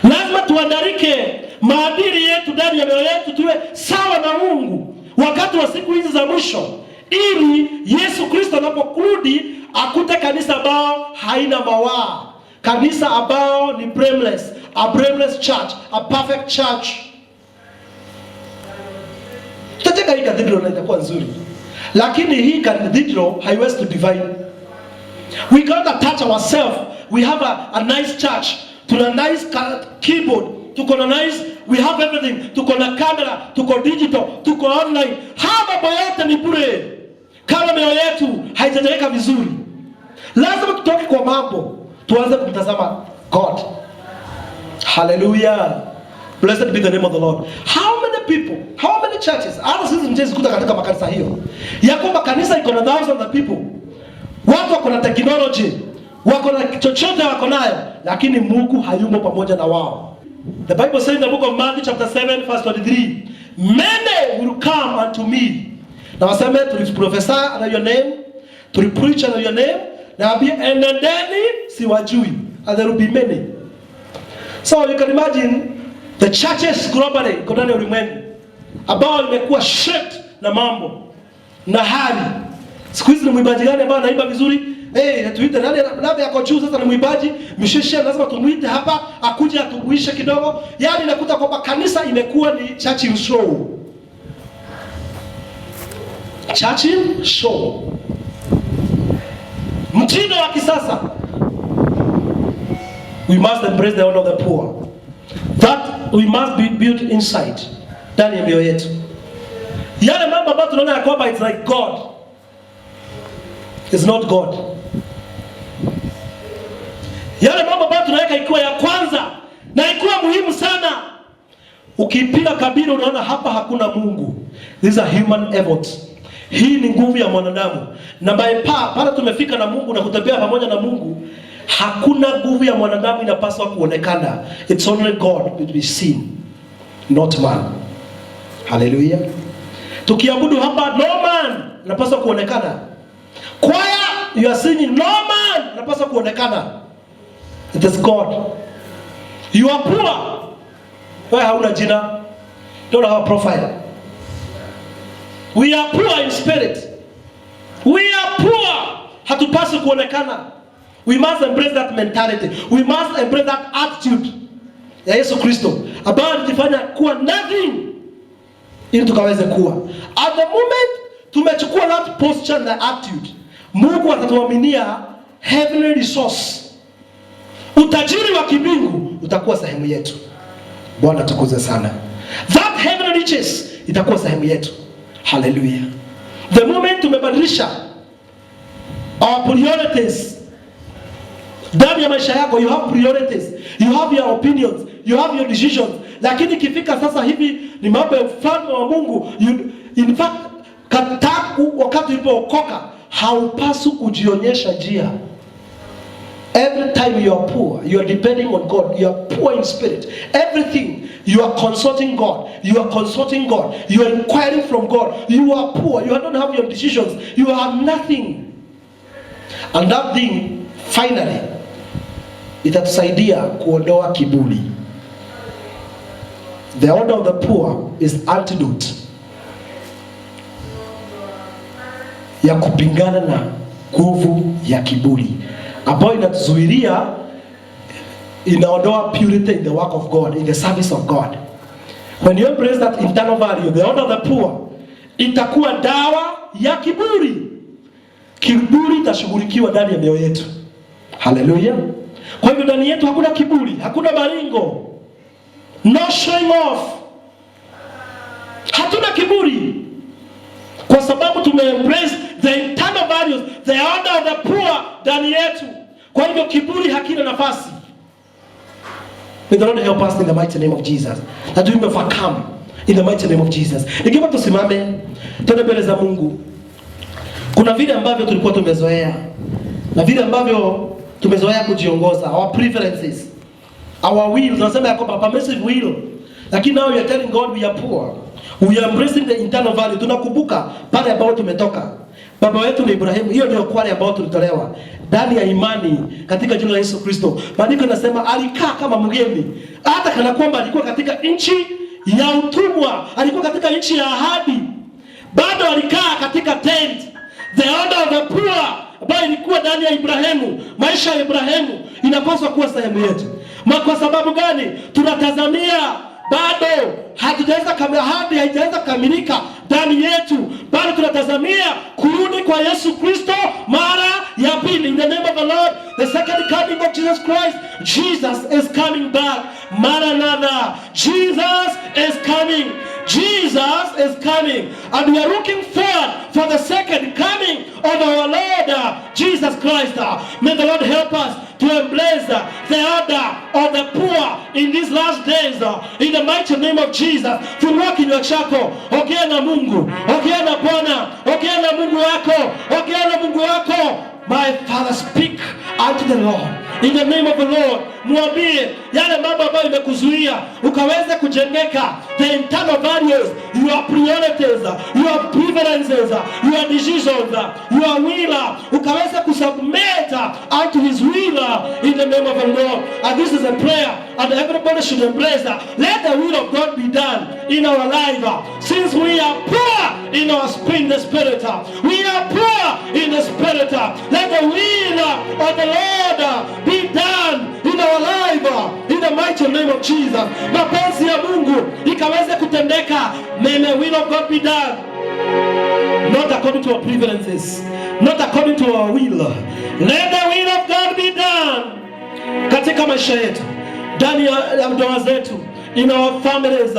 S2: Lazima tuandarike maadili yetu ndani ya mioyo yetu, tuwe sawa na Mungu wakati wa siku hizi za mwisho, ili Yesu Kristo anapokurudi akute kanisa ambao haina mawaa, kanisa ambao ni blameless, a blameless church, a perfect church. Tutataka hii cathedral na itakuwa nzuri, lakini hii cathedral haiwezi to divine. We can't attach ourselves. We have a nice church, tuna nice keyboard, tuko na nice, we have everything, tuko na camera, tuko digital, tuko online. Hapa yote ni bure kama mioyo yetu haijajengeka vizuri. Lazima tutoke kwa mambo, tuanze kumtazama God. Hallelujah. Blessed be the name of the Lord. How many people, how many churches, hata sisi mjezi kuta katika makanisa hiyo, ya kwamba kanisa iko na thousands of people, watu wako na technology, wako na chochote wako nayo, lakini Mungu hayumo pamoja na wao. The Bible says in the book of Matthew chapter 7 verse 23, many will come unto me. Na waseme to prophesy under your name, to preach under your name, and then siwajui, and there will be many. So you can imagine the churches globally ndani ya ulimwengu ambao imekuwa shaped na mambo na hali. Siku hizi ni mwimbaji gani ambao anaimba vizuri? Tuite nani labda yako juu sasa, ni mwimbaji msheshe, lazima tumuite hapa akuje atubuishe kidogo. Yaani nakuta kwamba kanisa imekuwa ni church show. Church show. Mtindo wa kisasa. We must embrace the honor of the poor. That we must be built inside. Ndani ya mioyo yetu. Yale mambo ambayo tunaona ya kwamba it's like God. It's not God. Yale mambo ambayo tunaweka ikiwa ya kwanza na ikiwa muhimu sana, ukipiga kabila unaona hapa hakuna Mungu. This is a human effort. Hii ni nguvu ya mwanadamu. Na pale tumefika na Mungu na kutembea pamoja na Mungu, hakuna nguvu ya mwanadamu inapaswa kuonekana. It's only God to be seen, not man. Hallelujah. Tukiabudu hapa, no man inapaswa kuonekana. Choir, you are singing, no man inapaswa kuonekana. It is God. You are poor. Wewe hauna jina. Don't have a profile. We are poor in spirit. We are poor. Hatupaswi kuonekana. We must embrace that mentality. We must embrace that attitude ya Yesu Kristo ambaye alijifanya kuwa nothing ili tukaweze kuwa. At the moment tumechukua that posture na attitude, Mungu atatuaminia heavenly resource. Utajiri wa kimbingu utakuwa sehemu yetu. Bwana tukuze sana. That heavenly riches itakuwa sehemu yetu. Hallelujah. The moment tumebadilisha our priorities ndani ya maisha yako, you have priorities, you have your opinions, you have your decisions. Lakini kifika sasa hivi ni mambo ya ufalme wa Mungu. In fact, wakati ulipookoka haupaswi kujionyesha njia. Every time you are poor, you are depending on God. You are poor in spirit. Everything you are consulting God. You are consulting God. You are inquiring from God. You are poor. You don't have your decisions. You have nothing. And that thing finally itatusaidia kuondoa kiburi. The order of the poor is antidote ya kupingana na nguvu ya kiburi ambayo inatuzuilia, inaondoa purity in the work of God, in the service of God. When you embrace that internal value, the order of the poor, itakuwa dawa ya kiburi. Kiburi itashughulikiwa ndani ya mioyo yetu. Hallelujah. Kwa hivyo ndani yetu hakuna kiburi, hakuna maringo. No showing off. Hatuna kiburi. Kwa sababu tumeembrace the internal values, the order of the poor ndani yetu. Kwa hivyo kiburi hakina nafasi. May the Lord help us in the mighty name of Jesus. That we may overcome in the mighty name of Jesus. Nikiwa tusimame, tuende mbele za Mungu. Kuna vile ambavyo tulikuwa tumezoea. Na vile ambavyo tumezoea kujiongoza. Our preferences. Our will. Tunasema ya kwamba permissive will. Lakini now we are telling God we are poor. We are embracing the internal value. Tunakumbuka pale ambao tumetoka. Baba wetu ni Ibrahimu. Hiyo ndio kwale ambao tulitolewa ndani ya imani katika jina la Yesu Kristo. Maandiko yanasema alikaa kama mgeni, hata kana kwamba alikuwa katika nchi ya utumwa, alikuwa katika nchi ya ahadi. Bado alikaa katika tent, the order of the poor, ambayo ilikuwa ndani ya Ibrahimu. Maisha ya Ibrahimu inapaswa kuwa sehemu yetu. Kwa sababu gani? Tunatazamia bado ahadi haijaweza kukamilika ndani yetu. Bado tunatazamia kurudi kwa Yesu Kristo mara ya pili. In the name of the Lord, the second coming of Jesus Christ. Jesus is coming back. Maranatha. Jesus is coming. Jesus is coming. And we are looking forward for the second coming of our Lord Jesus Christ. May the Lord help us to embrace the order of the poor in these last days. In the mighty name of Jesus. Fungua kinywa chako. Ongea na Mungu. Ongea na Bwana. Ongea na Mungu wako. Ongea na Mungu wako. My Father, speak unto the Lord. In the name of the Lord. Mwambie yale mambo ambayo imekuzuia ukaweze kujengeka. The internal values, your priorities, your preferences, your decisions, your will, ukaweze kusubmit unto His will in the name of the Lord. And this is a prayer, and everybody should embrace that. Let the will of God be done in our life. Since we are poor in our spirit, the Spirit, we are poor in the Spirit. Let the will of the Lord be done in our life, in the mighty name of Jesus. Mapenzi ya Mungu ikaweze kutendeka. May the will of God be done, not according to our preferences, not according to our will. Let the will of God be done katika maisha yetu, ndani ya ndoa zetu, in our families,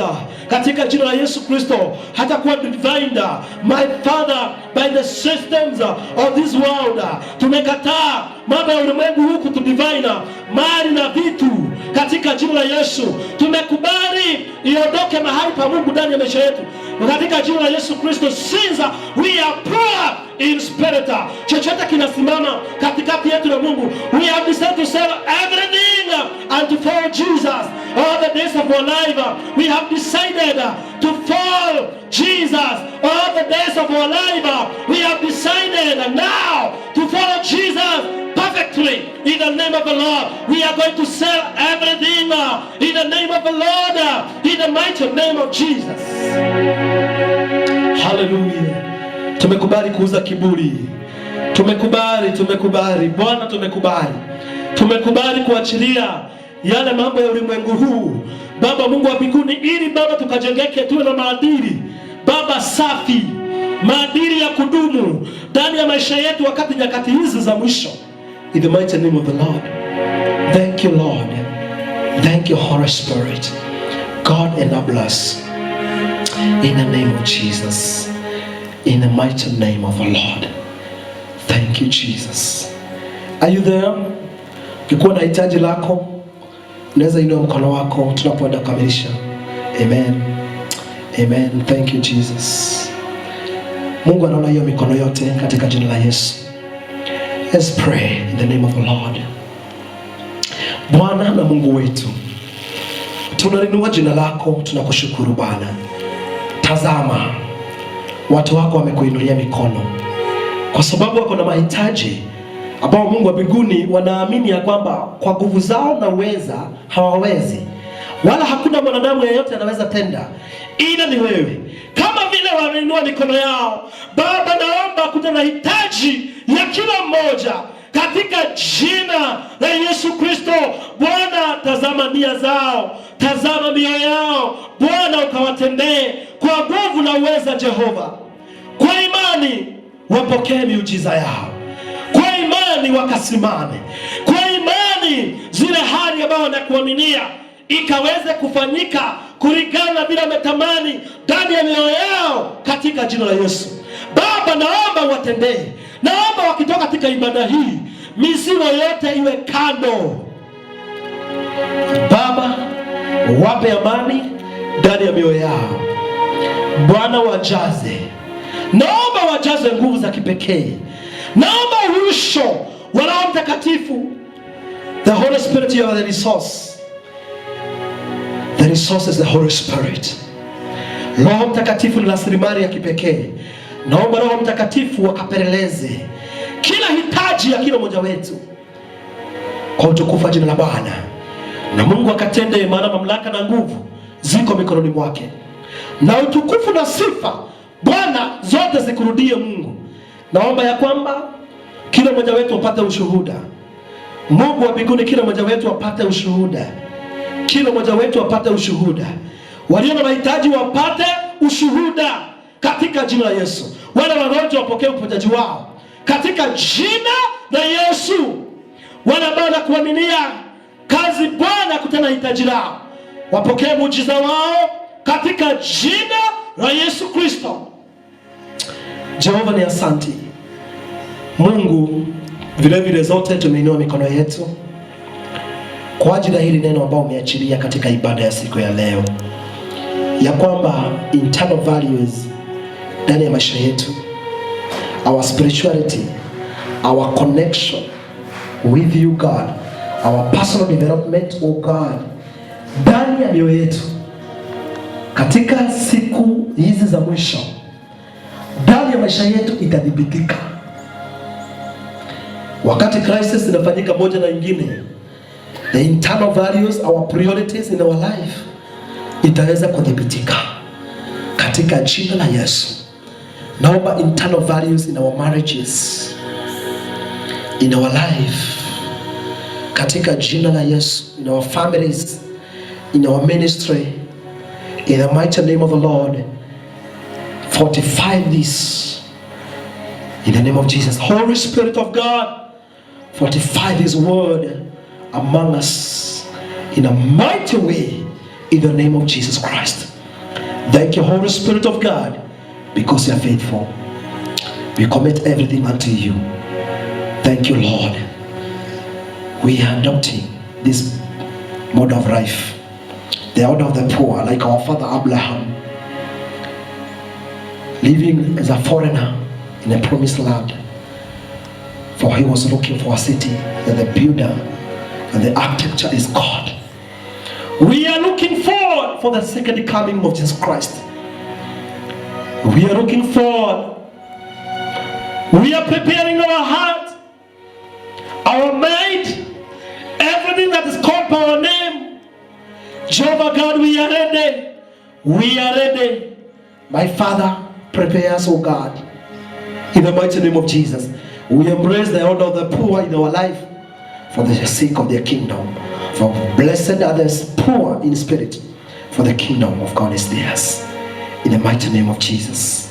S2: katika jina la Yesu Kristo. Hata kuwa divined, my Father, by the systems of this world. Tumekataa mambo ya ulimwengu huku tudivine mali na vitu katika jina la Yesu. Tumekubali iondoke mahali pa Mungu ndani ya maisha yetu katika jina la Yesu Kristo. Since we are poor in spirit, chochote kinasimama katikati yetu na Mungu, we have decided to sell everything and to follow Jesus all the days of our life. We have decided to follow Jesus all the days of our life. We have decided now to follow Jesus perfectly in the name of the Lord. We are going to sell everything in the name of the Lord, in the mighty name of Jesus. Hallelujah. Tumekubali kuuza kiburi. Tumekubali Bwana, tumekubali kuachilia yale mambo ya ulimwengu huu, Baba Mungu wa mbinguni, ili Baba tukajengeke, tuwe na maadili Baba safi, maadili ya kudumu ndani ya maisha yetu wakati nyakati hizi za mwisho. In the mighty name of the Lord. Thank you, Lord. Thank you, Holy Spirit. God enable us in the name of Jesus. In the mighty name of the Lord. Thank you, Jesus. Are you there? Ukikuwa na hitaji lako, unaweza inua mkono wako tunapoenda kukamilisha. Amen. Amen. Thank you, Jesus. Mungu anaona hiyo mikono yote katika jina la Yesu. Let's pray in the name of the Lord. Bwana na Mungu wetu, tunalinua jina lako, tunakushukuru Bwana. Tazama, watu wako wamekuinulia mikono kwa sababu wako na mahitaji ambao Mungu wa mbinguni wanaamini ya kwamba kwa nguvu zao na uweza hawawezi, wala hakuna mwanadamu yeyote anaweza tenda ila ni wewe. Kama vile wameinua mikono yao Baba, naomba kuna na hitaji ya kila mmoja katika jina la Yesu Kristo. Bwana, tazama nia zao, tazama mioyo yao Bwana, ukawatendee kwa nguvu na uweza Jehova. Kwa imani wapokee miujiza yao, kwa imani wakasimame, kwa imani zile hali ambayo wanakuaminia ikaweze kufanyika kulingana na vile wametamani ndani ya mioyo yao katika jina la Yesu. Baba, naomba watendee. Naomba wakitoka katika ibada hii, mizigo yote iwe kando. Baba, wape amani ndani ya mioyo yao. Bwana, wajaze. Naomba wajaze nguvu za kipekee. Naomba uhuisho wa Roho Mtakatifu. The Holy Spirit, you are the resource. The resource is the Holy Spirit. Roho Mtakatifu ni rasilimali ya kipekee. Naomba Roho Mtakatifu wakapeleleze kila hitaji ya kila mmoja wetu kwa utukufu wa jina la Bwana. Na Mungu akatende, maana mamlaka na nguvu ziko mikononi mwake. Na utukufu na sifa Bwana zote zikurudie Mungu. Naomba ya kwamba kila mmoja wetu apate ushuhuda. Mungu wa mbinguni, kila mmoja wetu apate ushuhuda. Kila mmoja wetu apate ushuhuda. Walio na mahitaji wapate ushuhuda katika jina la Yesu. Wale wagonjwa wapokee uponyaji wao katika jina la Yesu. Wale ambao wanakuaminia kazi Bwana kutenda hitaji lao, wapokee muujiza wao katika jina la Yesu Kristo. Jehova ni asante. Mungu, vile vile zote tumeinua mikono yetu kwa ajili ya hili neno ambao umeachilia katika ibada ya siku ya leo, ya kwamba internal values ndani ya maisha yetu, our spirituality, our connection with you God, our personal development, oh God, ndani ya mioyo yetu katika siku hizi za mwisho, ndani ya maisha yetu itadhibitika. Wakati crisis inafanyika moja na ingine, the internal values, our priorities in our life itaweza kudhibitika katika jina la Yesu. Naomba internal values in our marriages, in our life, katika jina la Yesu, in our families, in our ministry, in the mighty name of the Lord. Fortify this in the name of Jesus. Holy Spirit of God, fortify this word among us in a mighty way in the name of Jesus Christ. Thank you, Holy Spirit of God, because you are faithful. We commit everything unto you. Thank you, Lord. We are adopting this mode of life, the order of the poor, like our father Abraham, living as a foreigner in a promised land. For he was looking for a city that the builder and the architecture is God. We are looking forward for the second coming of Jesus Christ. We are looking forward. We are preparing our heart, our mind, everything that is called by our name. Jehovah God, we are ready. We are ready. My Father, prepare us, O God, in the mighty name of Jesus. We embrace the order of the poor in our life for the sake of their kingdom. For blessed are the poor in spirit, for the kingdom of God is theirs. In the mighty name of Jesus.